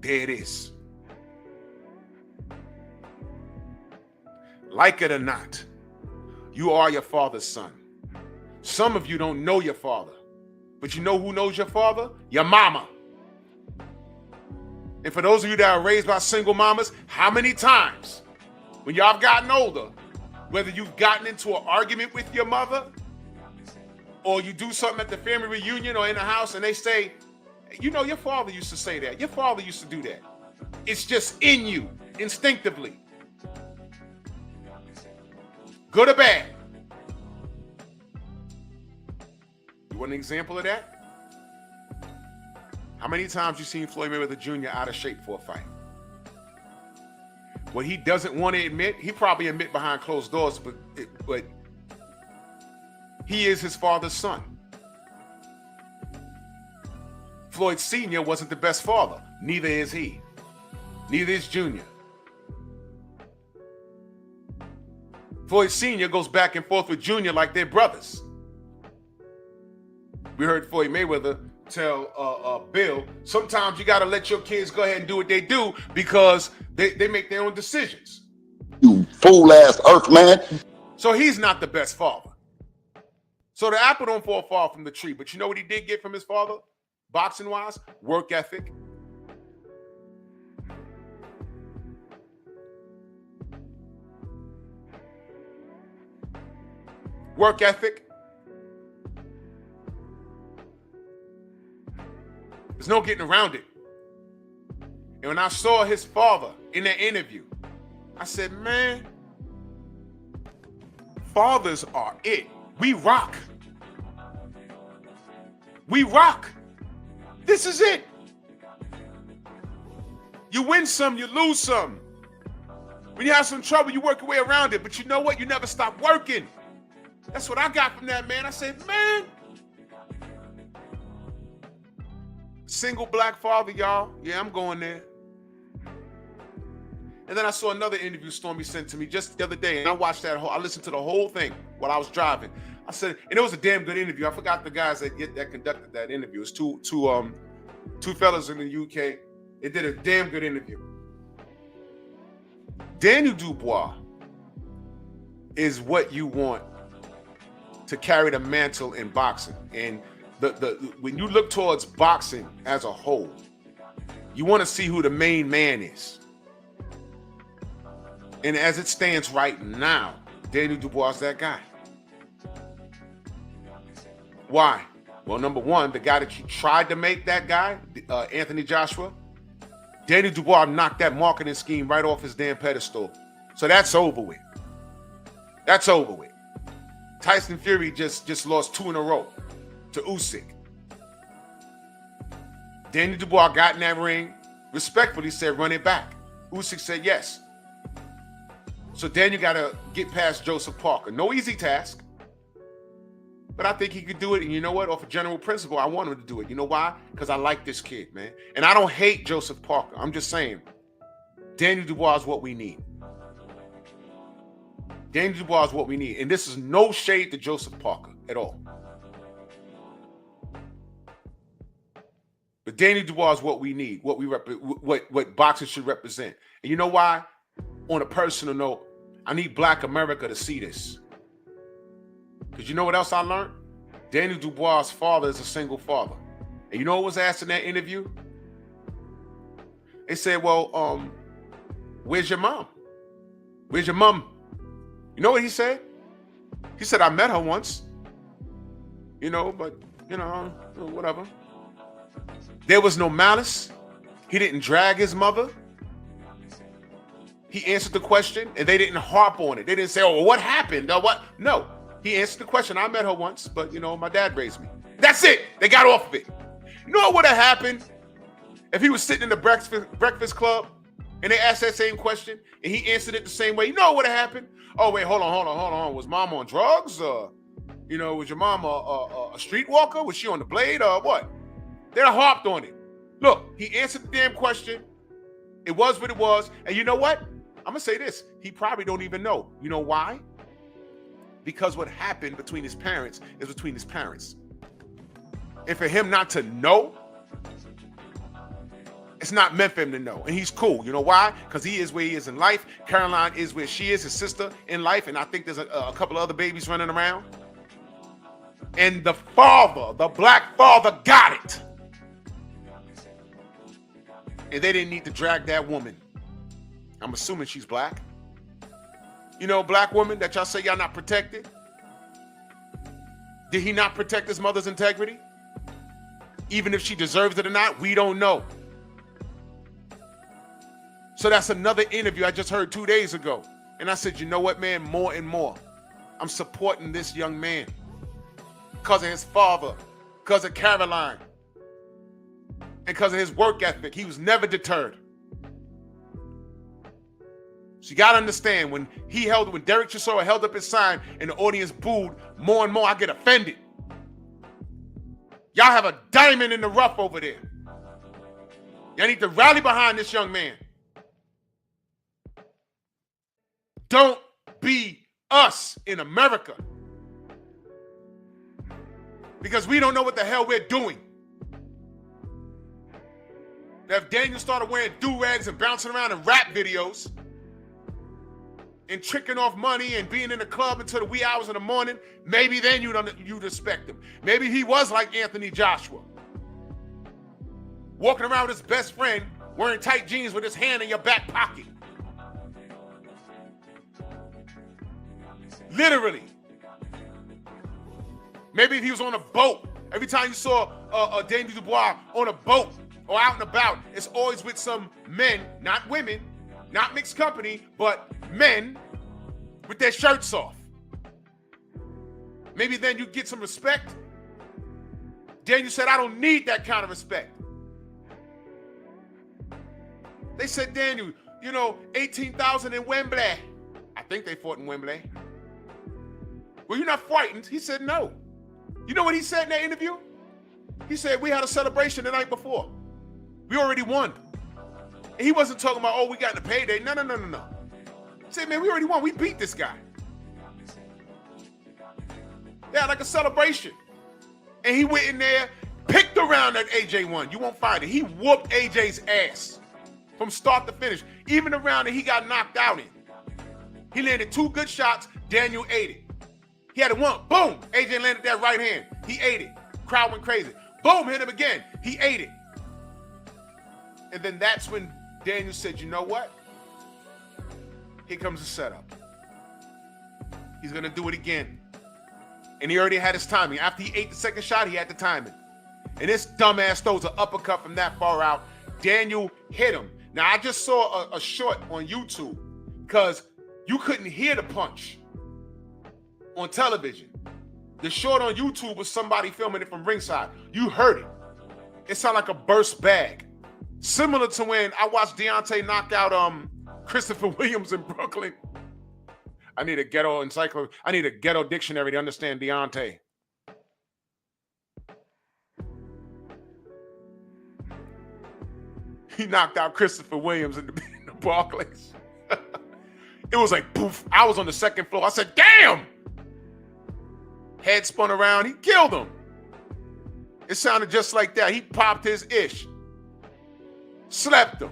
There it is. Like it or not, you are your father's son. Some of you don't know your father, but you know who knows your father? Your mama. And for those of you that are raised by single mamas, how many times when y'all have gotten older, whether you've gotten into an argument with your mother or you do something at the family reunion or in the house and they say, you know, your father used to say that. Your father used to do that. It's just in you, instinctively. Good or bad? You want an example of that? How many times you seen Floyd Mayweather Jr. out of shape for a fight? What he doesn't want to admit, he probably admit behind closed doors, but he is his father's son. Floyd Sr. wasn't the best father. Neither is he. Neither is Junior. Floyd Sr. goes back and forth with Junior like they're brothers. We heard Floyd Mayweather tell Bill, sometimes you got to let your kids go ahead and do what they do because they make their own decisions. You fool-ass earth man. So he's not the best father. So the apple don't fall far from the tree. But you know what he did get from his father, boxing-wise? Work ethic. Work ethic. There's no getting around it. And when I saw his father in that interview, I said, man, fathers are it. We rock. We rock. This is it. You win some, you lose some. When you have some trouble, you work your way around it. But you know what? You never stop working. That's what I got from that man. I said, man, single black father, y'all. Yeah, I'm going there. And then I saw another interview Stormy sent to me just the other day, and I watched that I listened to the whole thing while I was driving. I said, and it was a damn good interview. I forgot the guys that conducted that interview. It's two fellas in the UK. They did a damn good interview. Daniel Dubois is what you want to carry the mantle in boxing. And when you look towards boxing as a whole, you want to see who the main man is. And as it stands right now, Daniel Dubois is that guy. Why? Well, number one, the guy that you tried to make that guy, Anthony Joshua, Daniel Dubois knocked that marketing scheme right off his damn pedestal. So that's over with. That's over with. Tyson Fury just lost 2 in a row to Usyk. Daniel Dubois got in that ring, respectfully said, run it back. Usyk said yes. So Daniel got to get past Joseph Parker. No easy task. But I think he could do it. And you know what? Off a general principle, I want him to do it. You know why? Because I like this kid, man. And I don't hate Joseph Parker. I'm just saying, Daniel Dubois is what we need. Daniel Dubois is what we need. And this is no shade to Joseph Parker at all. But Daniel Dubois is what we need, what boxing should represent. And you know why? On a personal note, I need Black America to see this. Because you know what else I learned? Daniel Dubois' father is a single father. And you know what was asked in that interview? They said, well, where's your mom? Where's your mom? You know what he said? He said, I met her once. But, whatever. There was no malice. He didn't drag his mother. He answered the question, and they didn't harp on it. They didn't say, oh, what happened? Or what? No. He answered the question. I met her once, but, my dad raised me. That's it. They got off of it. You know what would have happened if he was sitting in the breakfast club and they asked that same question and he answered it the same way? You know what would have happened? Oh, wait, hold on. Was mom on drugs? Was your mom a streetwalker? Was she on the blade or what? They'd have harped on it. Look, he answered the damn question. It was what it was. And you know what? I'm going to say this. He probably don't even know. You know why? Because what happened between his parents is between his parents. And for him not to know, it's not meant for him to know. And he's cool. You know why? Because he is where he is in life. Caroline is where she is, his sister in life. And I think there's a couple of other babies running around. And the father, the black father, got it. And they didn't need to drag that woman. I'm assuming she's black. Black woman that y'all say y'all not protected. Did he not protect his mother's integrity? Even if she deserves it or not, we don't know. So that's another interview I just heard 2 days ago. And I said, you know what, man? More and more. I'm supporting this young man. Because of his father. Because of Caroline. And because of his work ethic. He was never deterred. So you got to understand, when Derek Chisora held up his sign and the audience booed, more and more I get offended. Y'all have a diamond in the rough over there. Y'all need to rally behind this young man. Don't be us in America. Because we don't know what the hell we're doing. Now, if Daniel started wearing do-rags and bouncing around in rap videos and tricking off money and being in the club until the wee hours in the morning, maybe then you'd respect him. Maybe he was like Anthony Joshua, walking around with his best friend, wearing tight jeans with his hand in your back pocket. Literally. Maybe if he was on a boat, every time you saw Daniel Dubois on a boat or out and about, it's always with some men, not women, not mixed company, but men with their shirts off. Maybe then you get some respect. Daniel said, I don't need that kind of respect. They said, Daniel, 18,000 in Wembley. I think they fought in Wembley. Well, you're not frightened. He said, no. You know what he said in that interview? He said, we had a celebration the night before. We already won. And he wasn't talking about, oh, we got the payday. No. He said, man, we already won. We beat this guy. Yeah, like a celebration. And he went in there, picked the round that AJ won. You won't find it. He whooped AJ's ass from start to finish. Even the round that he got knocked out in. He landed 2 good shots. Daniel ate it. He had a one. Boom. AJ landed that right hand. He ate it. Crowd went crazy. Boom. Hit him again. He ate it. And then that's when Daniel said, you know what? Here comes the setup. He's going to do it again. And he already had his timing. After he ate the second shot, he had the timing. And this dumbass throws an uppercut from that far out. Daniel hit him. Now, I just saw a short on YouTube because you couldn't hear the punch on television. The short on YouTube was somebody filming it from ringside. You heard it. It sounded like a burst bag. Similar to when I watched Deontay knock out Christopher Williams in Brooklyn. I need a ghetto encyclopedia. I need a ghetto dictionary to understand Deontay. He knocked out Christopher Williams in the Barclays. It was like poof. I was on the second floor. I said, damn! Head spun around. He killed him. It sounded just like that. He popped his ish. Slept him.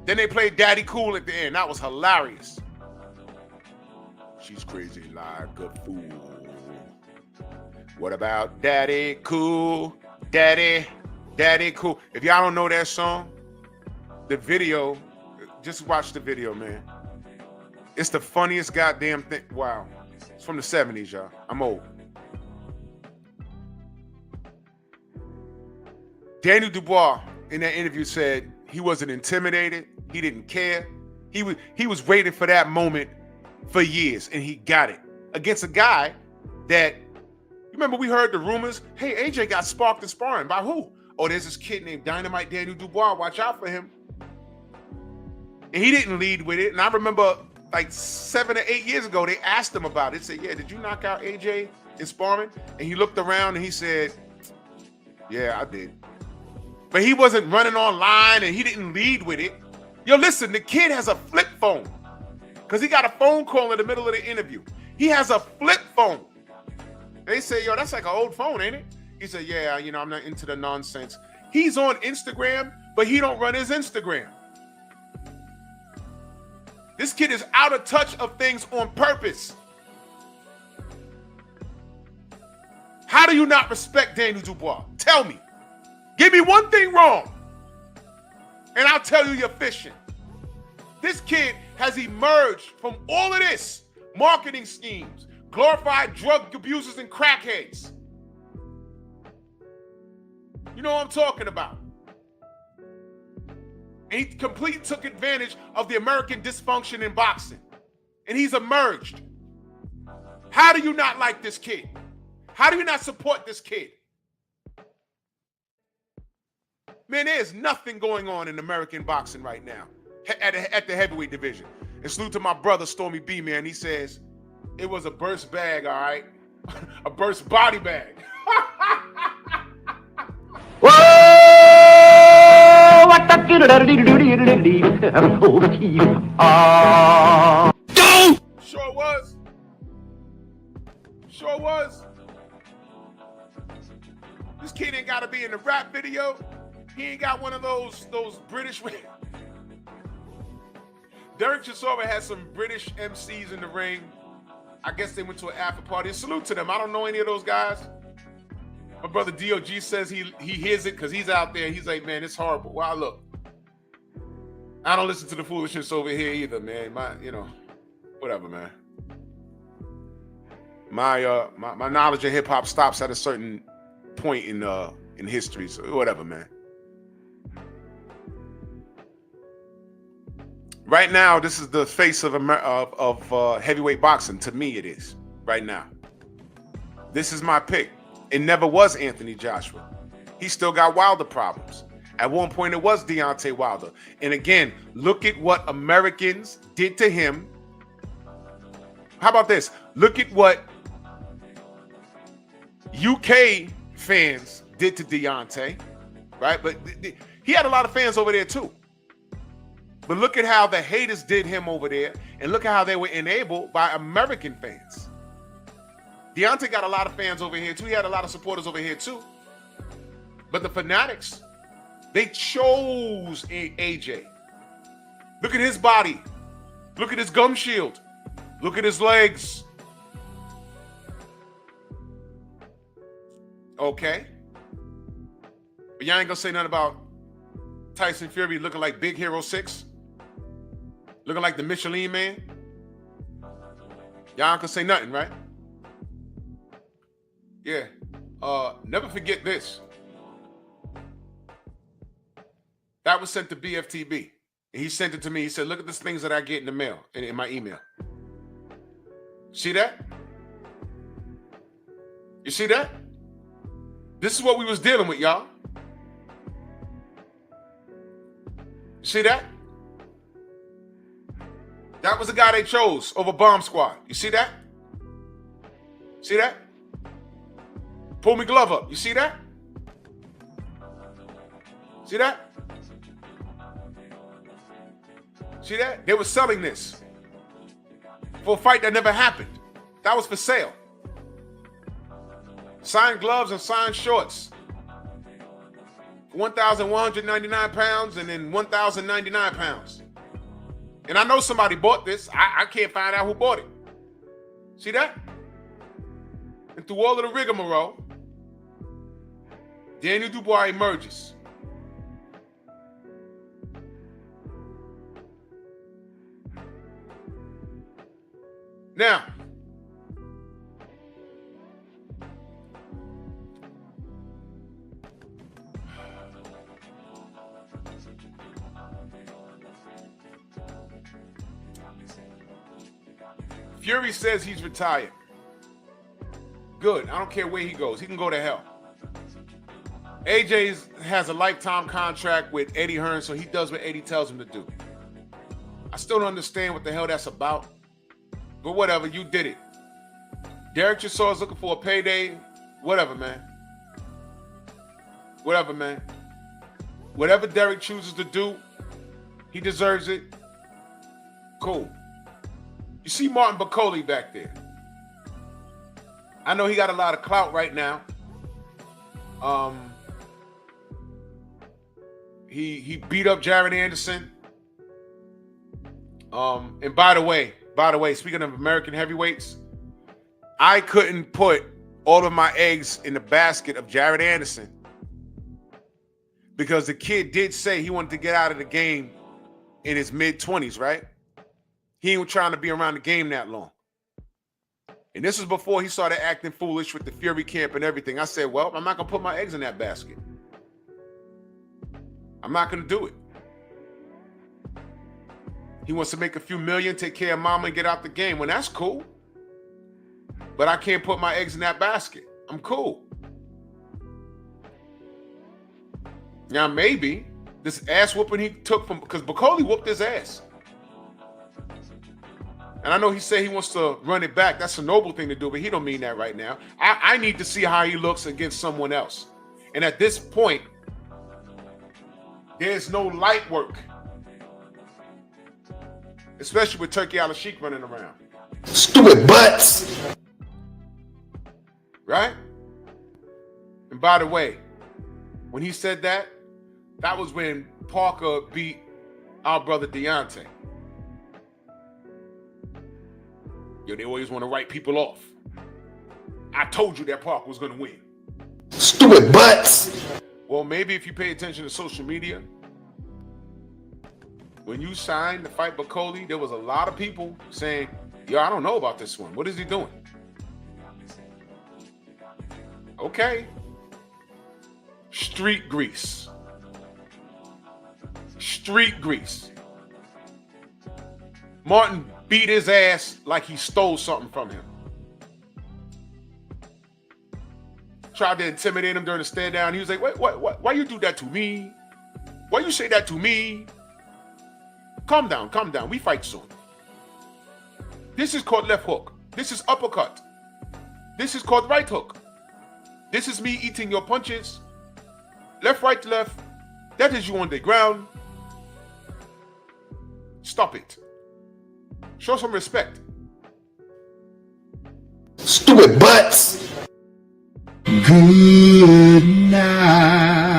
Then they played Daddy Cool at the end. That was hilarious. She's crazy like a fool. What about Daddy Cool? Daddy Cool. If y'all don't know that song, the video, just watch the video, man. It's the funniest goddamn thing. Wow. It's from the 70s, y'all. I'm old. Daniel Dubois in that interview said he wasn't intimidated. He didn't care. He was waiting for that moment for years, and he got it against a guy that, you remember we heard the rumors, hey, AJ got sparked in sparring. By who? Oh, there's this kid named Dynamite Daniel Dubois. Watch out for him. And he didn't lead with it. And I remember like 7 or 8 years ago, they asked him about it. Said, yeah, did you knock out AJ in sparring? And he looked around and he said, yeah, I did. But he wasn't running online and he didn't lead with it. Yo, listen, the kid has a flip phone because he got a phone call in the middle of the interview. He has a flip phone. They say, yo, that's like an old phone, ain't it? He said, yeah, I'm not into the nonsense. He's on Instagram, but he don't run his Instagram. This kid is out of touch of things on purpose. How do you not respect Daniel Dubois? Tell me. Give me one thing wrong, and I'll tell you you're fishing. This kid has emerged from all of this marketing schemes, glorified drug abusers and crackheads. You know what I'm talking about. And he completely took advantage of the American dysfunction in boxing. And he's emerged. How do you not like this kid? How do you not support this kid? Man, there's nothing going on in American boxing right now at the heavyweight division. And salute to my brother, Stormy B, man. He says, it was a burst bag, all right? A burst body bag. Sure was. Sure was. This kid ain't got to be in the rap video. He ain't got one of those British. Derek Chisora had some British MCs in the ring. I guess they went to an after party. Salute to them. I don't know any of those guys. My brother DOG says he hears it because he's out there. He's like, man, it's horrible. Well, look, I don't listen to the foolishness over here either, man. Whatever, man. My knowledge of hip hop stops at a certain point in history. So whatever, man. Right now, this is the face of heavyweight boxing. To me, it is right now. This is my pick. It never was Anthony Joshua. He still got Wilder problems. At one point, it was Deontay Wilder. And again, look at what Americans did to him. How about this? Look at what UK fans did to Deontay, right? But he had a lot of fans over there too. But look at how the haters did him over there, and look at how they were enabled by American fans. Deontay got a lot of fans over here too. He had a lot of supporters over here too. But the Fanatics, they chose AJ. Look at his body. Look at his gum shield. Look at his legs. Okay. But y'all ain't gonna say nothing about Tyson Fury looking like Big Hero 6? Looking like the Michelin Man? Y'all ain't gonna say nothing, right? Yeah. Never forget this. That was sent to BFTB. And he sent it to me. He said, look at the things that I get in the mail, in my email. See that? You see that? This is what we was dealing with, y'all. You see that? That was the guy they chose over Bomb Squad. You see that? See that? Pull me glove up. You see that? See that? See that? They were selling this for a fight that never happened. That was for sale. Signed gloves and signed shorts. 1,199 pounds and then 1,099 pounds. And I know somebody bought this. I can't find out who bought it. See that? And through all of the rigmarole, Daniel Dubois emerges. Now, Fury says he's retired. Good. I don't care where he goes. He can go to hell. AJ has a lifetime contract with Eddie Hearn, so he does what Eddie tells him to do. I still don't understand what the hell that's about. But whatever, you did it. Derek Chisora is looking for a payday. Whatever, man. Whatever, man. Whatever Derek chooses to do, he deserves it. Cool. You see Martin Bacoli back there. I know he got a lot of clout right now. He beat up Jared Anderson. And by the way, speaking of American heavyweights, I couldn't put all of my eggs in the basket of Jared Anderson because the kid did say he wanted to get out of the game in his mid-20s, right? He ain't trying to be around the game that long. And this was before he started acting foolish with the Fury camp and everything. I said, well, I'm not going to put my eggs in that basket. I'm not going to do it. He wants to make a few million, take care of mama, and get out the game. Well, that's cool. But I can't put my eggs in that basket. I'm cool. Now, maybe this ass whooping he took from, because Bacoli whooped his ass. And I know he said he wants to run it back. That's a noble thing to do, but he don't mean that right now. I need to see how he looks against someone else. And at this point, there's no light work. Especially with Turkey Al-Sheikh running around. Stupid butts. Right? And by the way, when he said that, that was when Parker beat our brother Deontay. Yo, they always want to write people off. I told you that Parker was going to win. Stupid butts. Well, maybe if you pay attention to social media, when you signed to fight Bacoli, there was a lot of people saying, yo, I don't know about this one. What is he doing? Okay. Street grease. Street grease. Martin beat his ass like he stole something from him. Tried to intimidate him during the stand down. He was like, why you do that to me? Why you say that to me? Calm down, calm down. We fight soon. This is called left hook. This is uppercut. This is called right hook. This is me eating your punches. Left, right, left. That is you on the ground. Stop it. Show some respect. Stupid butts. Good night.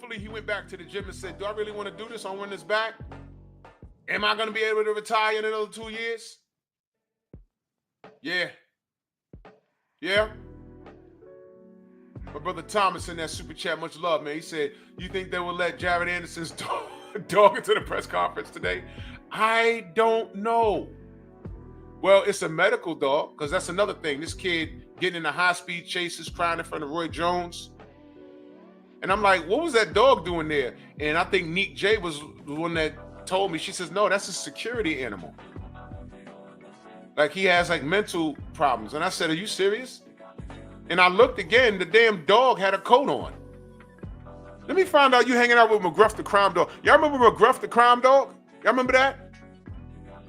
hopefully he went back to the gym and said, do I really want to do this? I want to win this back. Am I going to be able to retire in another 2 years? Yeah. Yeah. My brother Thomas in that super chat, much love, man. He said, you think they will let Jared Anderson's dog into the press conference today? I don't know. Well, it's a medical dog, because that's another thing. This kid getting in the high-speed chases, crying in front of Roy Jones. And I'm like, what was that dog doing there? And I think Neek J was the one that told me. She says, no, that's a security animal. Like, he has, like, mental problems. And I said, are you serious? And I looked again, the damn dog had a coat on. Let me find out you hanging out with McGruff the crime dog. Y'all remember McGruff the crime dog? Y'all remember that?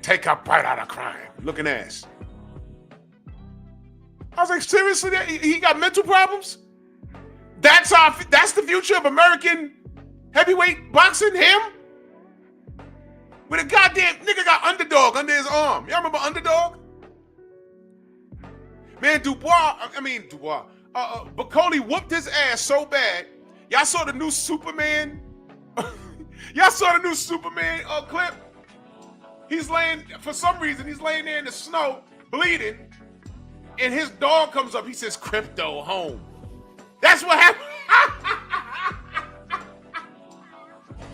Take a bite out of crime. Looking ass. I was like, seriously? He got mental problems? That's the future of American heavyweight boxing? Him? With a goddamn nigga got Underdog under his arm. Y'all remember Underdog? Man, Dubois. Bacoli whooped his ass so bad. Y'all saw the new Superman? Y'all saw the new Superman clip? For some reason, he's laying there in the snow, bleeding, and his dog comes up. He says, crypto home. That's what happened.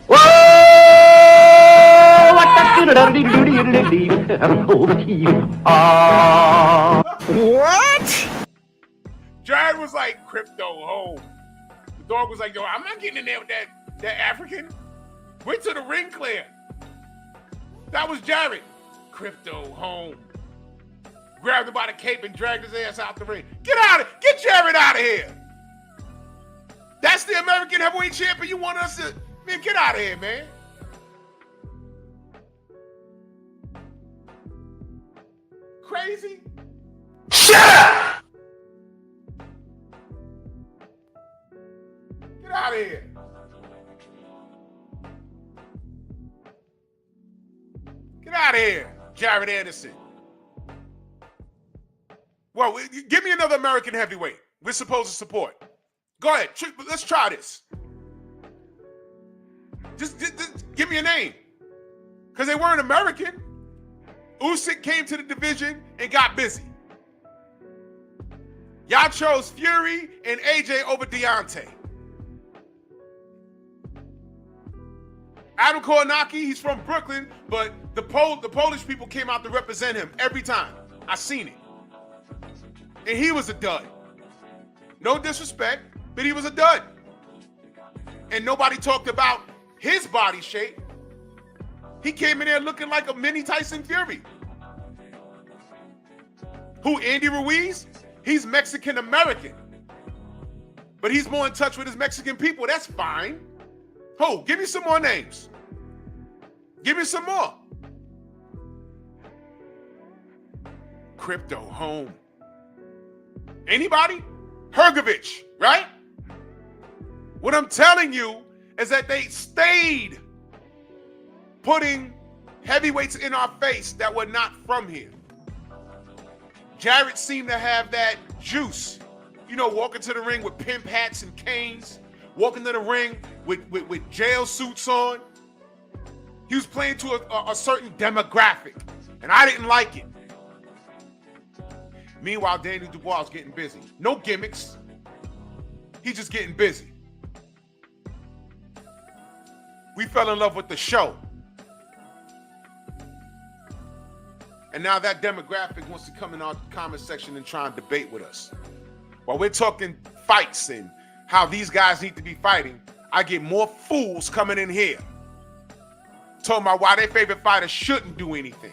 What? Jared was like, crypto home. The dog was like, yo, I'm not getting in there with that African. Wait till the ring clear. That was Jared. Crypto home. Grabbed him by the cape and dragged his ass out the ring. Get Jared out of here. That's the American heavyweight champion you want us to... Man, get out of here, man. Crazy? Shut up! Get out of here. Get out of here, Jared Anderson. Well, give me another American heavyweight we're supposed to support. Go ahead. Let's try this. Just give me a name. Because they weren't American. Usyk came to the division and got busy. Y'all chose Fury and AJ over Deontay. Adam Kownacki, he's from Brooklyn, but the Polish people came out to represent him every time. I seen it. And he was a dud. No disrespect, but he was a dud. And nobody talked about his body shape. He came in there looking like a mini Tyson Fury. Who, Andy Ruiz? He's Mexican-American. But he's more in touch with his Mexican people. That's fine. Who? Give me some more names. Give me some more. Crypto home. Anybody? Hergovich, right? What I'm telling you is that they stayed putting heavyweights in our face that were not from here. Jarrett seemed to have that juice. You know, walking to the ring with pimp hats and canes, walking to the ring with jail suits on. He was playing to a certain demographic, and I didn't like it. Meanwhile, Daniel Dubois is getting busy. No gimmicks. He's just getting busy. We fell in love with the show. And now that demographic wants to come in our comment section and try and debate with us. While we're talking fights and how these guys need to be fighting, I get more fools coming in here talking about why their favorite fighter shouldn't do anything.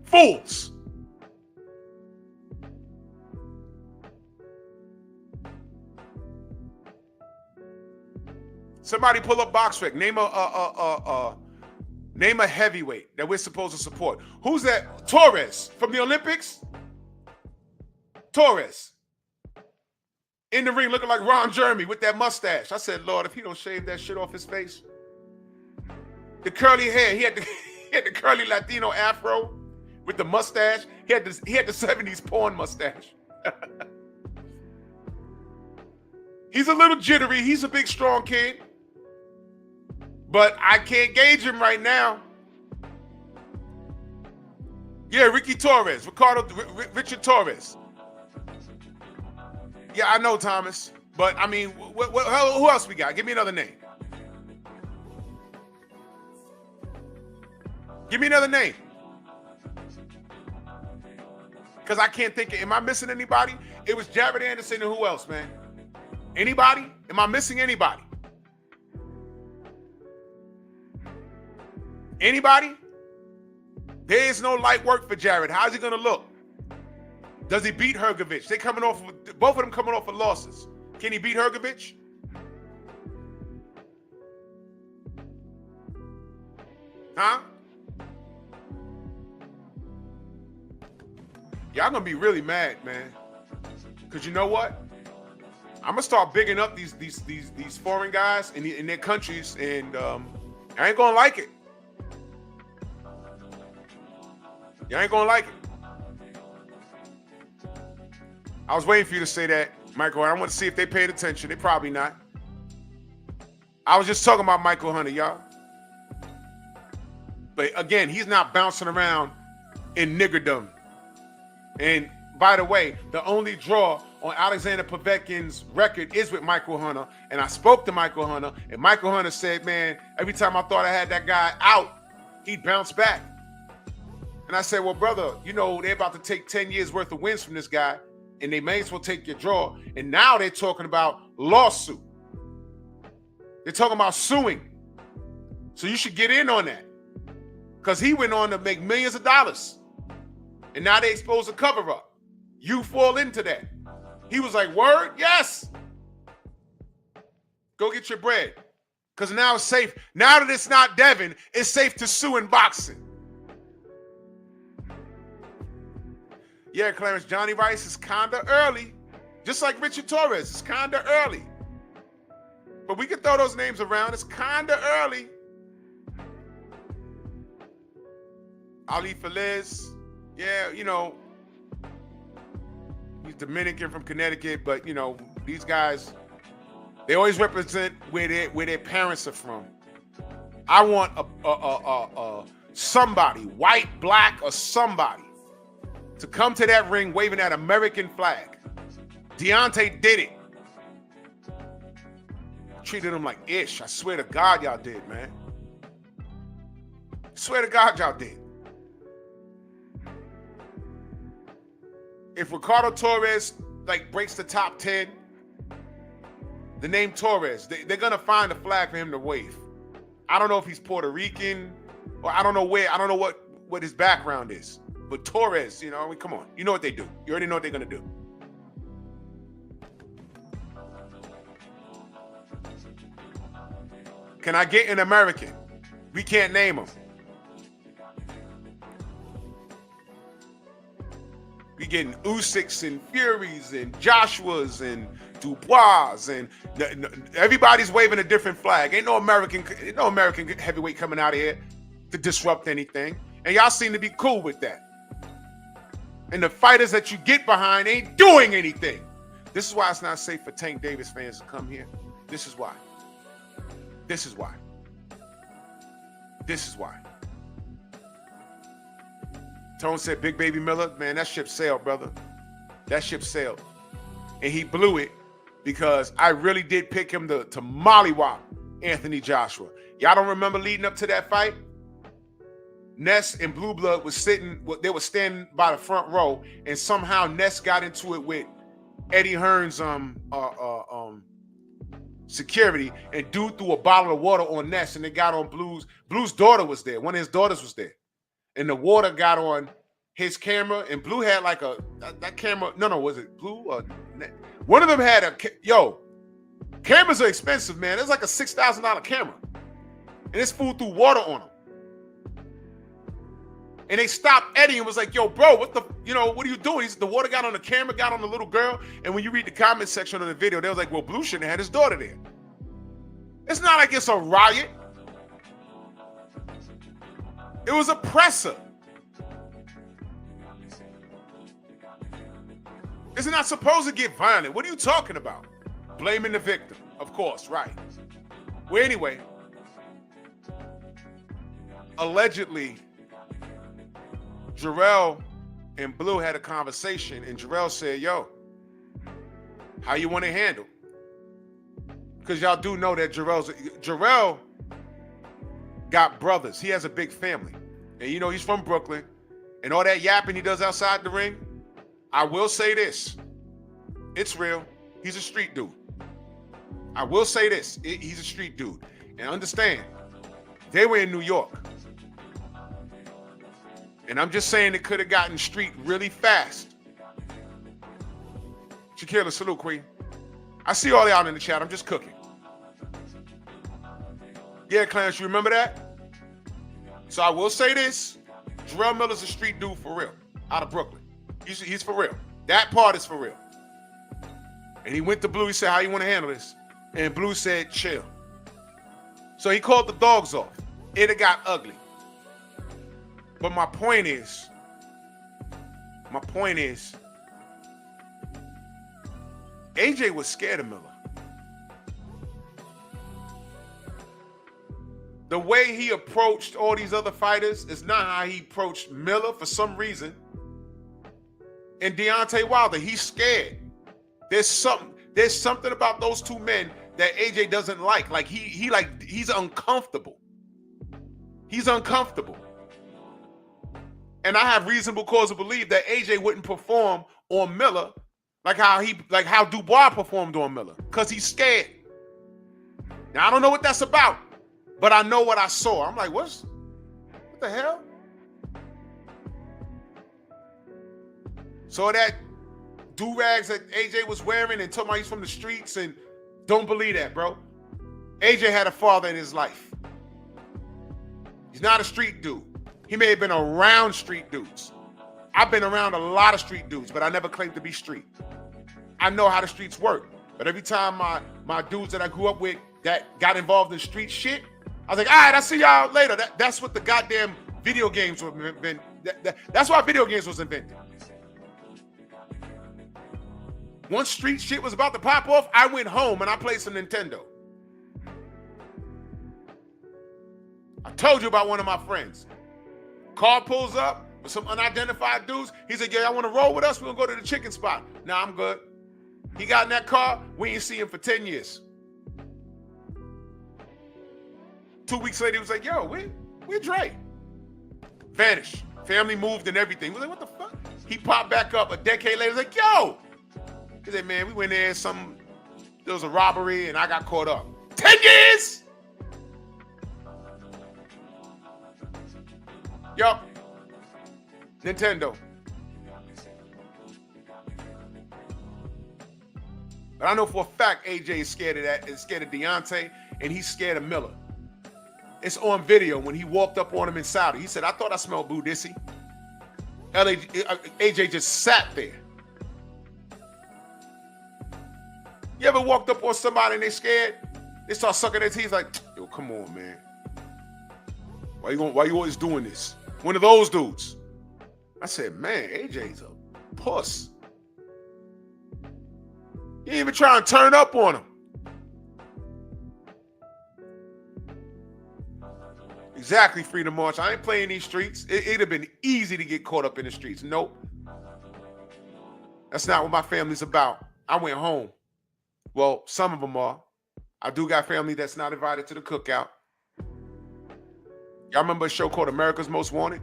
Fools. Somebody pull up BoxRec. Name a heavyweight that we're supposed to support. Who's that? Torres from the Olympics? Torres. In the ring looking like Ron Jeremy with that mustache. I said, Lord, if he don't shave that shit off his face. The curly hair. He had the curly Latino afro with the mustache. He had the 70s porn mustache. He's a little jittery. He's a big, strong kid. But I can't gauge him right now. Yeah, Richard Torres. Yeah, I know, Thomas. But, I mean, who else we got? Give me another name. Give me another name. Because I can't think of, am I missing anybody? It was Jared Anderson and who else, man? Anybody? Am I missing anybody? Anybody? There is no light work for Jared. How's he going to look? Does he beat Hrgovic? They coming off, both of them coming off of losses. Can he beat Hrgovic? Huh? Y'all gonna be really mad, man. Cause you know what? I'm gonna start bigging up these foreign guys in their countries, and I ain't gonna like it. Y'all ain't gonna like it. I was waiting for you to say that, Michael. I want to see if they paid attention. They probably not. I was just talking about Michael Hunter, y'all. But again, he's not bouncing around in niggerdom. And by the way, the only draw on Alexander Povetkin's record is with Michael Hunter. And I spoke to Michael Hunter, and Michael Hunter said, man, every time I thought I had that guy out, he'd bounce back. And I said, well, brother, you know, they're about to take 10 years worth of wins from this guy, and they may as well take your draw. And now they're talking about lawsuit. They're talking about suing. So you should get in on that. Because he went on to make millions of dollars. And now they exposed a cover up. You fall into that. He was like, word? Yes. Go get your bread. Because now it's safe. Now that it's not Devin, it's safe to sue in boxing. Yeah, Clarence, Johnny Rice is kind of early. Just like Richard Torres, it's kind of early. But we can throw those names around. It's kind of early. Ali Feliz, yeah, you know, he's Dominican from Connecticut, but, you know, these guys, they always represent where their parents are from. I want a somebody, white, black, or somebody, to come to that ring waving that American flag. Deontay did it. Treated him like ish. I swear to God y'all did, man. I swear to God y'all did. If Ricardo Torres breaks the top 10, the name Torres, they're gonna find a flag for him to wave. I don't know if he's Puerto Rican, or I don't know what his background is. But Torres, you know, I mean, come on. You know what they do. You already know what they're gonna do. Can I get an American? We can't name him. We getting Usyks and Furies and Joshuas and Dubois, and everybody's waving a different flag. Ain't no American heavyweight coming out of here to disrupt anything. And y'all seem to be cool with that. And the fighters that you get behind ain't doing anything. This is why it's not safe for Tank Davis fans to come here. This is why. This is why. This is why. Tone said, Big Baby Miller, man, that ship sailed, brother. That ship sailed. And he blew it because I really did pick him to mollywop Anthony Joshua. Y'all don't remember leading up to that fight? Ness and Blue Blood was they were standing by the front row, and somehow Ness got into it with Eddie Hearn's security, and dude threw a bottle of water on Ness, and it got on Blue's. Blue's daughter was there. One of his daughters was there. And the water got on his camera, and Blue had like that camera. No, was it Blue? One of them had cameras are expensive, man. It's like a $6,000 camera. And this fool threw water on him. And they stopped Eddie and was like, yo, bro, what are you doing? The water got on the camera, got on the little girl. And when you read the comment section of the video, they was like, well, Blue shouldn't have had his daughter there. It's not like it's a riot. It was a presser. It's not supposed to get violent. What are you talking about? blaming the victim, of course, right. Well, anyway, allegedly, Jarrell and Blue had a conversation, and Jarrell said, yo, how you want to handle? Because y'all do know that Jarrell got brothers. He has a big family. And you know he's from Brooklyn. And all that yapping he does outside the ring, I will say this. It's real. He's a street dude. I will say this. He's a street dude. And understand, they were in New York. And I'm just saying it could have gotten street really fast. Shakira, salute, Queen. I see all y'all in the chat. I'm just cooking. Yeah, Clarence, you remember that? So I will say this. Jarrell Miller's a street dude for real. Out of Brooklyn. He's for real. That part is for real. And he went to Blue. He said, how you want to handle this? And Blue said, chill. So he called the dogs off. It got ugly. But my point is, AJ was scared of Miller. The way he approached all these other fighters is not how he approached Miller for some reason. And Deontay Wilder, he's scared. There's something about those two men that AJ doesn't like. Like he's uncomfortable. He's uncomfortable. And I have reasonable cause to believe that AJ wouldn't perform on Miller like how Dubois performed on Miller, because he's scared. Now I don't know what that's about, but I know what I saw. I'm like, what the hell? So that do-rags that AJ was wearing and talking about he's from the streets, and don't believe that, bro. AJ had a father in his life. He's not a street dude. He may have been around street dudes. I've been around a lot of street dudes, but I never claimed to be street. I know how the streets work. But every time my dudes that I grew up with that got involved in street shit, I was like, all right, I'll see y'all later. That's what the goddamn video games were invented. That's why video games was invented. Once street shit was about to pop off, I went home and I played some Nintendo. I told you about one of my friends. Car pulls up with some unidentified dudes. He said, yeah, y'all want to roll with us? We're going to go to the chicken spot. Nah, I'm good. He got in that car. We ain't see him for 10 years. 2 weeks later, he was like, yo, where Dre? Vanished. Family moved and everything. We was like, what the fuck? He popped back up a decade later. He was like, yo. He said, man, we went there, there was a robbery and I got caught up. 10 years? Yup. Nintendo. But I know for a fact AJ is scared of that, is scared of Deontay, and he's scared of Miller. It's on video when he walked up on him in Saudi. He said, I thought I smelled Budissi. AJ just sat there. You ever walked up on somebody and they scared? They start sucking their teeth like, yo, come on, man. Why you always doing this? One of those dudes. I said, man, AJ's a puss. You ain't even trying to turn up on him. Exactly, Freedom March. I ain't playing these streets. It'd have been easy to get caught up in the streets. Nope. That's not what my family's about. I went home. Well, some of them are. I do got family that's not invited to the cookout. Y'all remember a show called America's Most Wanted?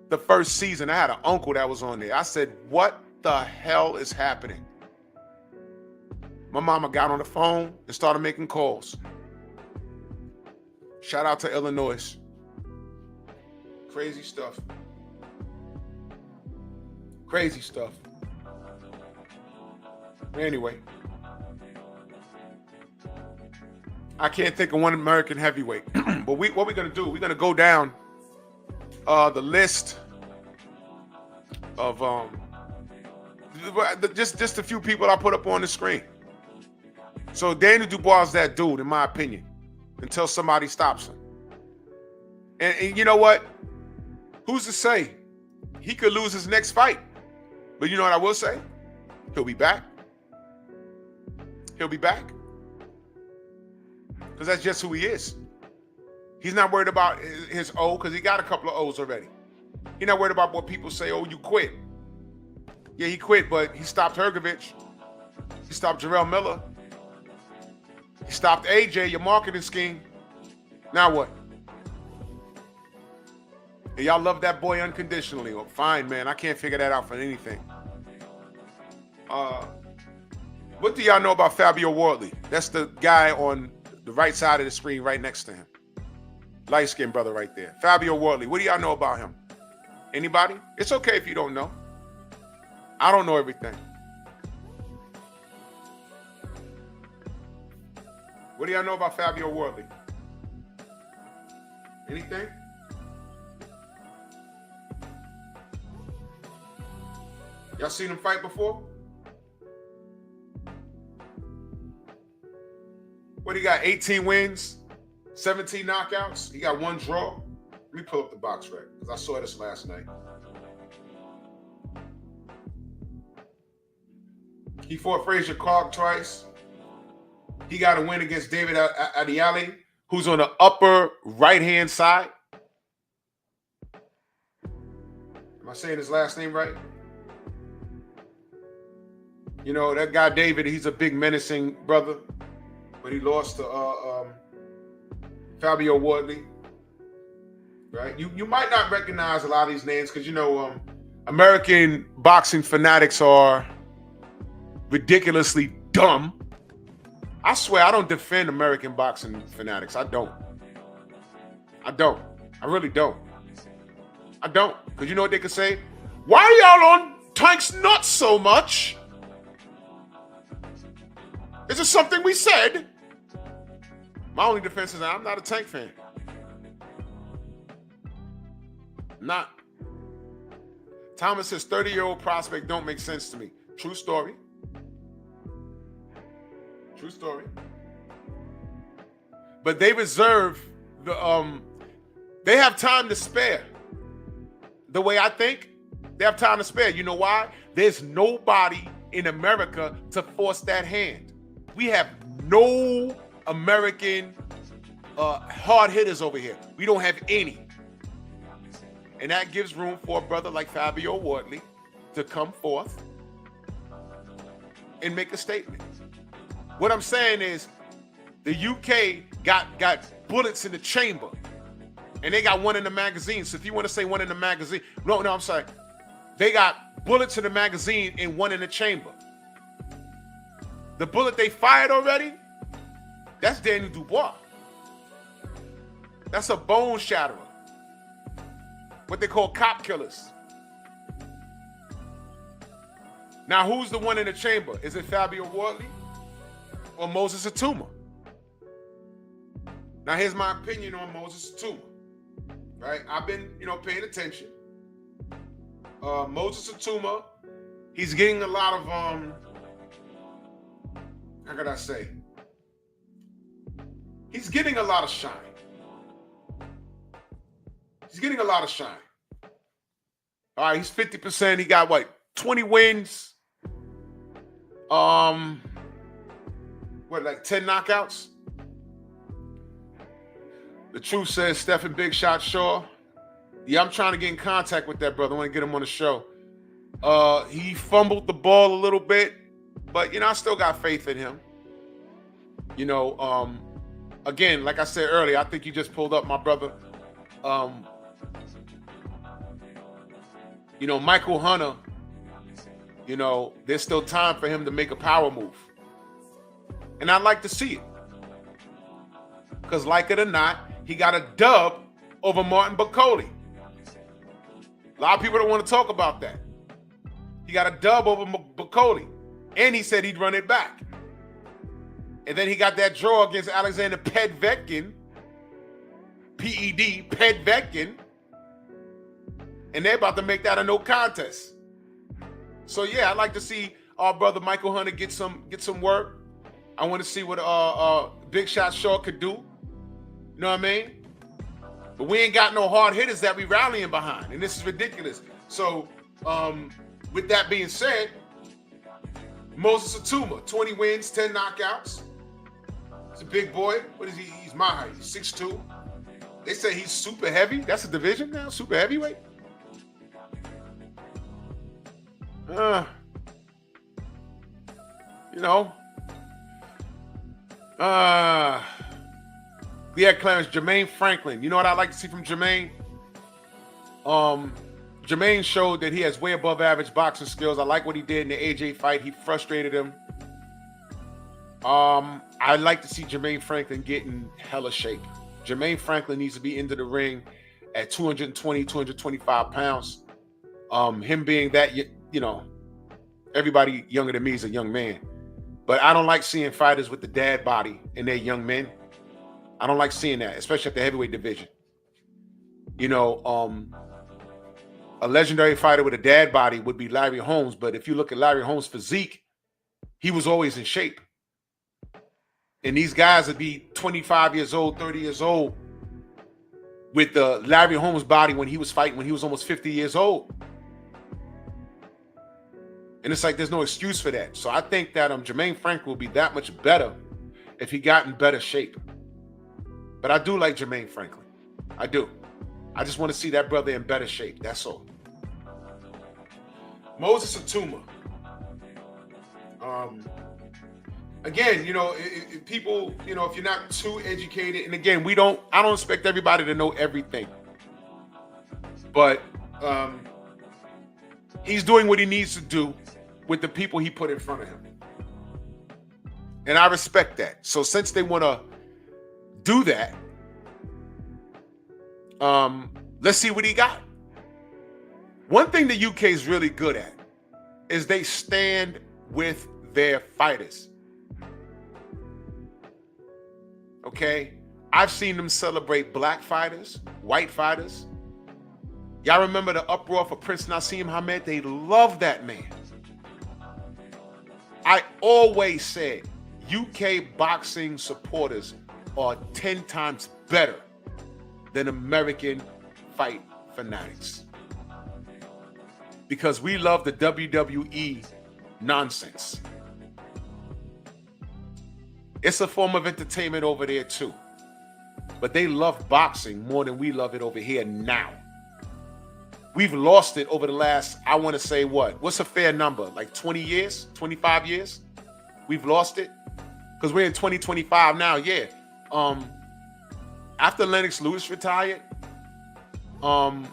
The first season, I had an uncle that was on there. I said, what the hell is happening? My mama got on the phone and started making calls. Shout out to Illinois. Crazy stuff. Crazy stuff. Anyway. I can't think of one American heavyweight. But what we're going to do, we're going to go down the list of just a few people I put up on the screen. So Daniel Dubois is that dude, in my opinion, until somebody stops him. And you know what? Who's to say? He could lose his next fight. But you know what I will say? He'll be back. he'll be back. Because that's just who he is. He's not worried about his O, because he got a couple of O's already. He's not worried about what people say, oh, you quit. Yeah, he quit, but he stopped Hergovich. He stopped Jarrell Miller. He stopped AJ, your marketing scheme. Now what? And y'all love that boy unconditionally. Well, fine, man. I can't figure that out for anything. What do y'all know about Fabio Wardley? That's the guy on the right side of the screen right next to him. Light-skinned brother right there. Fabio Wardley. What do y'all know about him? Anybody? It's okay if you don't know. I don't know everything. What do y'all know about Fabio Wardley? Anything? Y'all seen him fight before? What, he got 18 wins, 17 knockouts? He got 1 draw? Let me pull up the box rec, because I saw this last night. He fought Frazier Clark twice. He got a win against David Adiali, who's on the upper right-hand side. Am I saying his last name right? You know, that guy David, he's a big menacing brother, but he lost to Fabio Wardley. Right? You might not recognize a lot of these names because, you know, American boxing fanatics are ridiculously dumb. I swear I don't defend American boxing fanatics. I don't. I really don't. I don't. Because you know what they could say? Why are y'all on Tank's nuts so much? Is it something we said? My only defense is I'm not a Tank fan. Not. Thomas says 30-year-old prospect don't make sense to me. True story. True story. But they reserve the they have time to spare. The way I think, they have time to spare. You know why? There's nobody in America to force that hand. We have no American hard hitters over here. We don't have any. And that gives room for a brother like Fabio Wardley to come forth and make a statement. What I'm saying is the UK got bullets in the chamber, and they got one in the magazine. So if you want to say one in the magazine, no, I'm sorry. They got bullets in the magazine and one in the chamber. The bullet they fired already, that's Daniel Dubois. That's a bone shatterer. What they call cop killers. Now, who's the one in the chamber? Is it Fabio Wardley or Moses Atuma? Now, here's my opinion on Moses Atuma. Right? I've been, paying attention. Moses Atuma, he's getting a lot of, how could I say? He's getting a lot of shine. He's getting a lot of shine. All right, he's 50%. He got, 20 wins? 10 knockouts? The truth says Stephen Big Shot Shaw. Yeah, I'm trying to get in contact with that brother. I want to get him on the show. He fumbled the ball a little bit, but, I still got faith in him. Again, like I said earlier, I think you just pulled up my brother. Michael Hunter, there's still time for him to make a power move. And I'd like to see it. Because like it or not, he got a dub over Martin Bakole. A lot of people don't want to talk about that. He got a dub over Bakole. And he said he'd run it back. And then he got that draw against Alexander Povetkin. P-E-D, Povetkin. And they're about to make that a no contest. So yeah, I'd like to see our brother Michael Hunter get some work. I want to see what Big Shot Shaw could do. You know what I mean? But we ain't got no hard hitters that we rallying behind, and this is ridiculous. So with that being said, Moses Atuma, 20 wins, 10 knockouts. He's a big boy. What is he? He's my height. He's 6'2". They say he's super heavy. That's a division now, super heavyweight. You know. We had Clarence, Jermaine Franklin. You know what I'd like to see from Jermaine? Jermaine showed that he has way above average boxing skills. I like what he did in the AJ fight. He frustrated him. I'd like to see Jermaine Franklin get in hella shape. Jermaine Franklin needs to be into the ring at 220, 225 pounds. Him being that, you know, everybody younger than me is a young man. But I don't like seeing fighters with the dad body and they're young men. I don't like seeing that, especially at the heavyweight division. You know, a legendary fighter with a dad body would be Larry Holmes. But if you look at Larry Holmes' physique, he was always in shape. And these guys would be 25 years old, 30 years old with the Larry Holmes body when he was fighting, when he was almost 50 years old. And it's like there's no excuse for that. So I think that Jermaine Franklin will be that much better if he got in better shape. But I do like Jermaine Franklin. I do. I just want to see that brother in better shape. That's all. Moses Atuma. Again, you know, if people, you know, if you're not too educated, and again, I don't expect everybody to know everything. But he's doing what he needs to do with the people he put in front of him. And I respect that. So since they want to do that, let's see what he got. One thing the UK is really good at is they stand with their fighters. Okay? I've seen them celebrate black fighters, white fighters. Y'all remember the uproar for Prince Nassim Hamed? They love that man. I always said UK boxing supporters are 10 times better than American fight fanatics. Because we love the WWE nonsense. It's a form of entertainment over there too. But they love boxing more than we love it over here now. We've lost it over the last, I want to say what's a fair number? Like 20 years, 25 years? We've lost it? Because we're in 2025 now, yeah. After Lennox Lewis retired, you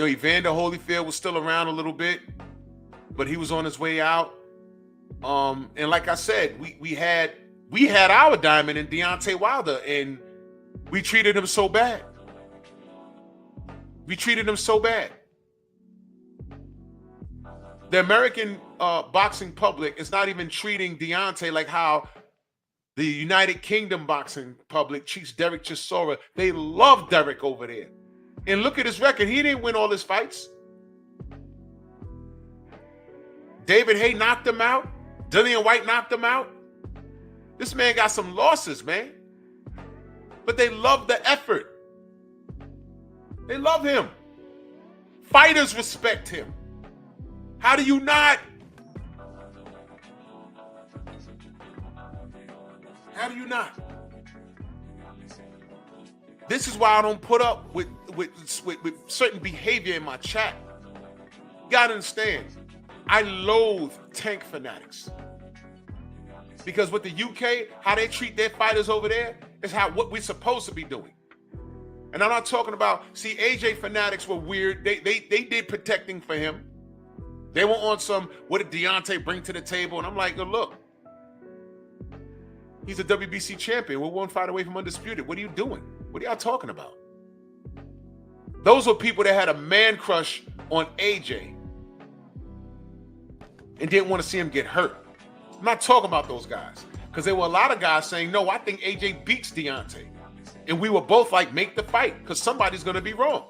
know, Evander Holyfield was still around a little bit, but he was on his way out. And like I said, we had our diamond in Deontay Wilder, and we treated him so bad. We treated him so bad. The American boxing public is not even treating Deontay like how the United Kingdom boxing public treats Derek Chisora. They love Derek over there. And look at his record. He didn't win all his fights. David Haye knocked him out. Dillian White knocked him out. This man got some losses, man. But they love the effort. They love him. Fighters respect him. How do you not? How do you not? This is why I don't put up with certain behavior in my chat. You gotta understand, I loathe tank fanatics. Because with the UK, how they treat their fighters over there is what we're supposed to be doing. And I'm not talking about, see, AJ fanatics were weird. They did protecting for him. They were on some, what did Deontay bring to the table? And I'm like, look, he's a WBC champion. We're one fight away from undisputed. What are you doing? What are y'all talking about? Those were people that had a man crush on AJ and didn't want to see him get hurt. I'm not talking about those guys, because there were a lot of guys saying, no, I think AJ beats Deontay. And we were both like, make the fight, because somebody's going to be wrong.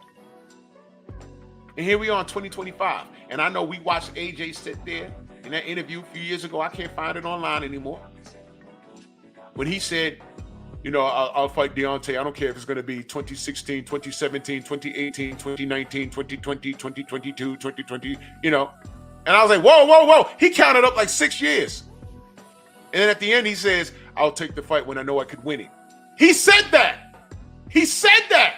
And here we are in 2025. And I know we watched AJ sit there in that interview a few years ago. I can't find it online anymore. When he said, you know, I'll fight Deontay. I don't care if it's going to be 2016, 2017, 2018, 2019, 2020, 2022, 2020, you know. And I was like, whoa, whoa, whoa. He counted up like 6 years. And then at the end, he says, I'll take the fight when I know I could win it. He said that. He said that.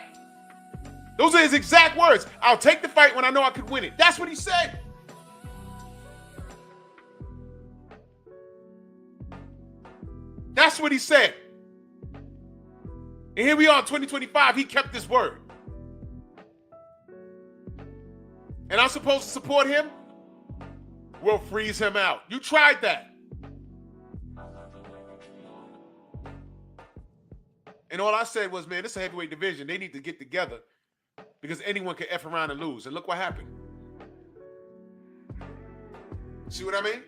Those are his exact words. I'll take the fight when I know I could win it. That's what he said. That's what he said. And here we are in 2025. He kept his word. And I'm supposed to support him? We'll freeze him out. You tried that. And all I said was, man, this is a heavyweight division. They need to get together because anyone can F around and lose. And look what happened. See what I mean?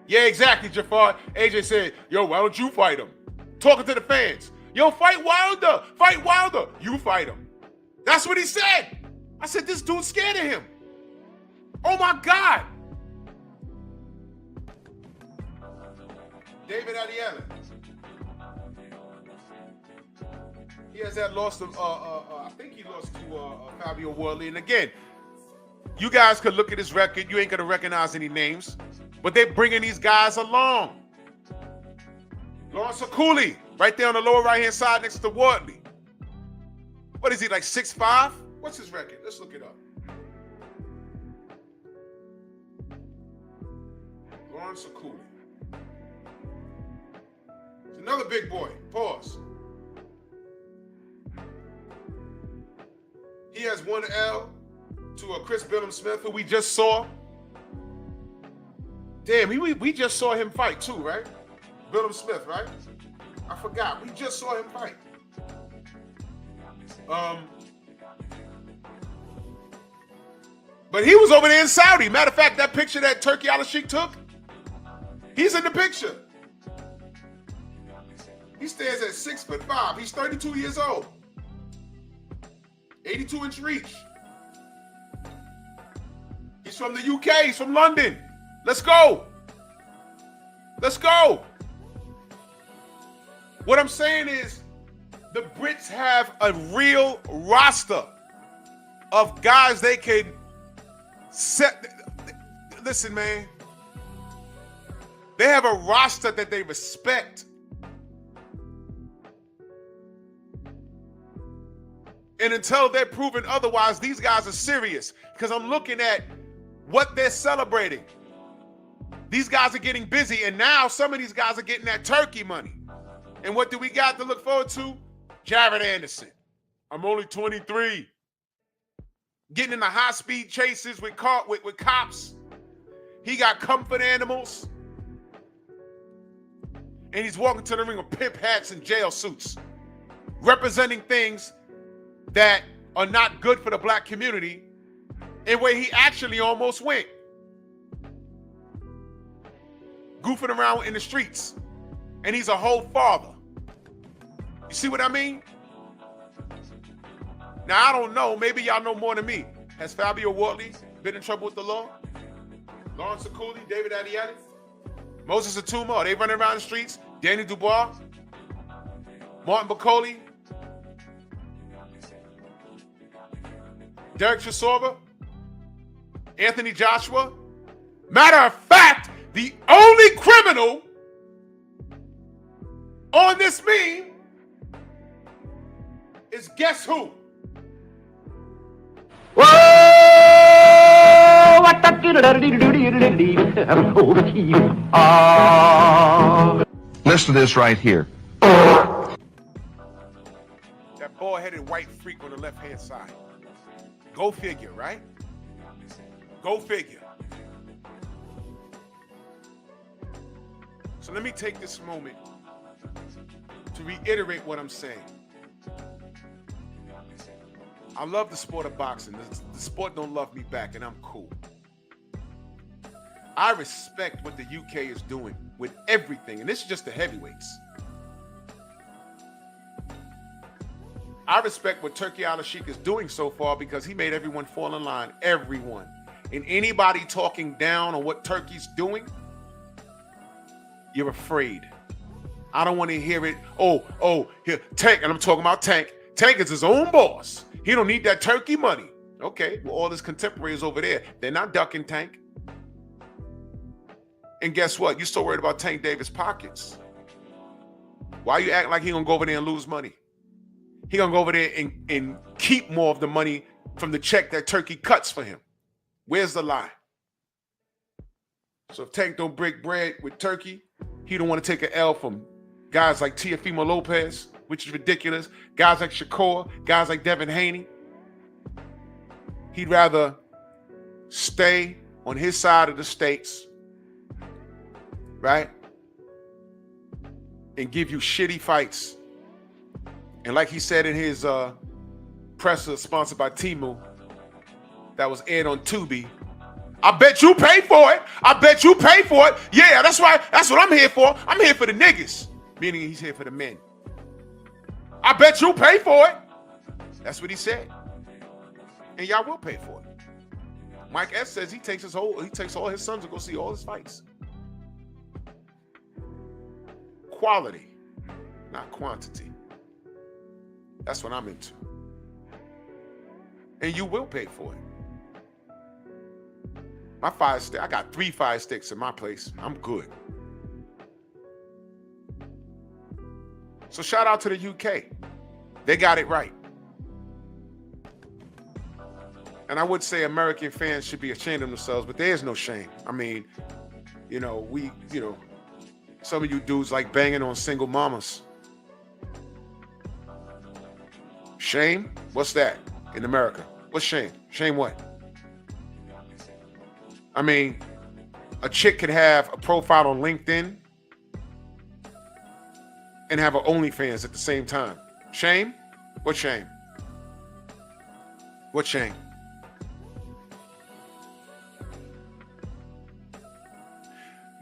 Yeah, exactly, Jafar. AJ said, yo, why don't you fight him? Talking to the fans. Yo, fight Wilder. Fight Wilder. You fight him. That's what he said. I said, this dude's scared of him. Oh, my God. David Adiela. He has that loss to, I think he lost to Fabio Wardley. And again, you guys could look at his record. You ain't going to recognize any names. But they're bringing these guys along. Lawrence Akuli, right there on the lower right-hand side next to Wardley. What is he, like 6'5"? What's his record? Let's look it up. Lawrence Akuli. It's another big boy. Pause. He has one L to a Chris Billum-Smith, who we just saw. Damn, we just saw him fight too, right? Billum-Smith, right? I forgot. We just saw him fight. But he was over there in Saudi. Matter of fact, that picture that Turki Al-Sheikh took, he's in the picture. He stands at 6'5". He's 32 years old. 82-inch reach. He's from the UK. He's from London. Let's go. Let's go. What I'm saying is the Brits have a real roster of guys they can set. Listen, man. They have a roster that they respect. And until they're proven otherwise, these guys are serious. Because I'm looking at what they're celebrating. These guys are getting busy, and now some of these guys are getting that turkey money. And what do we got to look forward to? Jared Anderson. I'm only 23. Getting in the high-speed chases with cops. He got comfort animals. And he's walking to the ring with pimp hats and jail suits, representing things that are not good for the black community, and where he actually almost went. Goofing around in the streets. And he's a whole father. You see what I mean? Now, I don't know. Maybe y'all know more than me. Has Fabio Wardley been in trouble with the law? Lawrence Akuli, David Adiela, Moses Atuma, are they running around the streets? Danny Dubois, Martin Bacoli, Derek Chisora, Anthony Joshua. Matter of fact, the only criminal on this meme is guess who? Listen to this right here. That bald-headed white freak on the left-hand side. Go figure, right? Go figure. So let me take this moment to reiterate what I'm saying. I love the sport of boxing. The sport don't love me back, and I'm cool. I respect what the UK is doing with everything, and this is just the heavyweights. I respect what Turki Al-Sheikh is doing so far because he made everyone fall in line. Everyone. And anybody talking down on what Turki's doing, you're afraid. I don't want to hear it. Oh, here, Tank, and I'm talking about Tank. Tank is his own boss. He don't need that Turkey money. Okay, well, all his contemporaries over there, they're not ducking Tank. And guess what? You're still worried about Tank Davis' pockets. Why you act like he gonna go over there and lose money? He gonna go over there and keep more of the money from the check that Turkey cuts for him. Where's the lie? So if Tank don't break bread with Turkey, he don't want to take an L from guys like Teofimo Lopez, which is ridiculous. Guys like Shakur, guys like Devin Haney. He'd rather stay on his side of the stakes, right? And give you shitty fights. And like he said in his presser sponsored by Temu that was aired on Tubi, I bet you pay for it. I bet you pay for it. Yeah, that's right. That's what I'm here for. I'm here for the niggas. Meaning he's here for the men. I bet you pay for it. That's what he said. And y'all will pay for it. Mike S says he takes all his sons to go see all his fights. Quality, not quantity. That's what I'm into. And you will pay for it. My fire stick, I got 3 fire sticks in my place. I'm good. So shout out to the UK. They got it right. And I would say American fans should be ashamed of themselves, but there is no shame. I mean, some of you dudes like banging on single mamas. Shame? What's that in America? What's shame? Shame what? I mean, a chick could have a profile on LinkedIn and have an OnlyFans at the same time. Shame? What shame? What shame?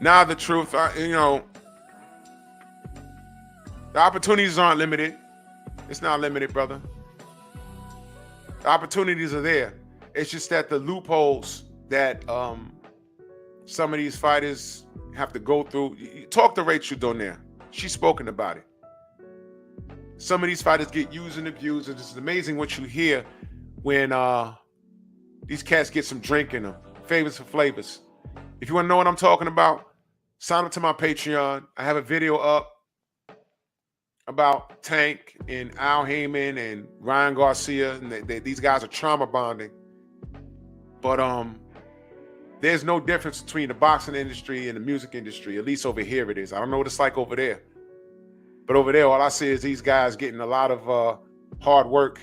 Now the truth, the opportunities aren't limited. It's not limited, brother. The opportunities are there. It's just that the loopholes that some of these fighters have to go through. Talk to Rachel Donaire. She's spoken about it. Some of these fighters get used and abused, and it's amazing what you hear when these cats get some drink in them. Favors for flavors. If you want to know what I'm talking about, sign up to my Patreon. I have a video up about Tank and Al Heyman and Ryan Garcia, and these guys are trauma bonding. But there's no difference between the boxing industry and the music industry. At least over here it is. I don't know what it's like over there. But over there, all I see is these guys getting a lot of hard work,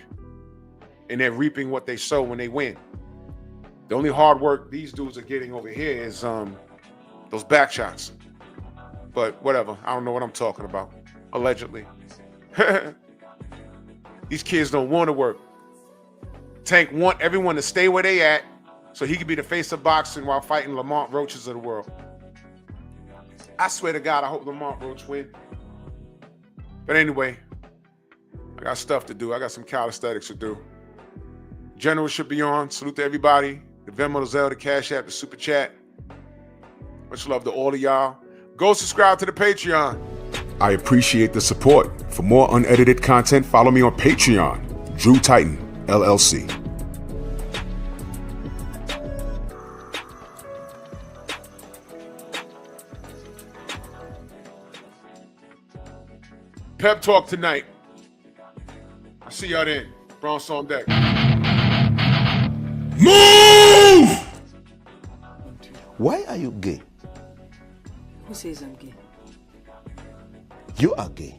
and they're reaping what they sow when they win. The only hard work these dudes are getting over here is those back shots. But whatever. I don't know what I'm talking about. Allegedly. These kids don't want to work. Tank want everyone to stay where they at so he could be the face of boxing while fighting Lamont Roaches of the world. I swear to God, I hope Lamont Roach win. But anyway, I got stuff to do. I got some calisthenics to do. General should be on. Salute to everybody. The Venmo, the Zelle, the Cash App, the Super Chat. Much love to all of y'all. Go subscribe to the Patreon. I appreciate the support. For more unedited content, follow me on Patreon, Drew Titan, LLC. Pep talk tonight. I'll see y'all then. Bronx on deck. Move! Why are you gay? Who says I'm gay? You are gay.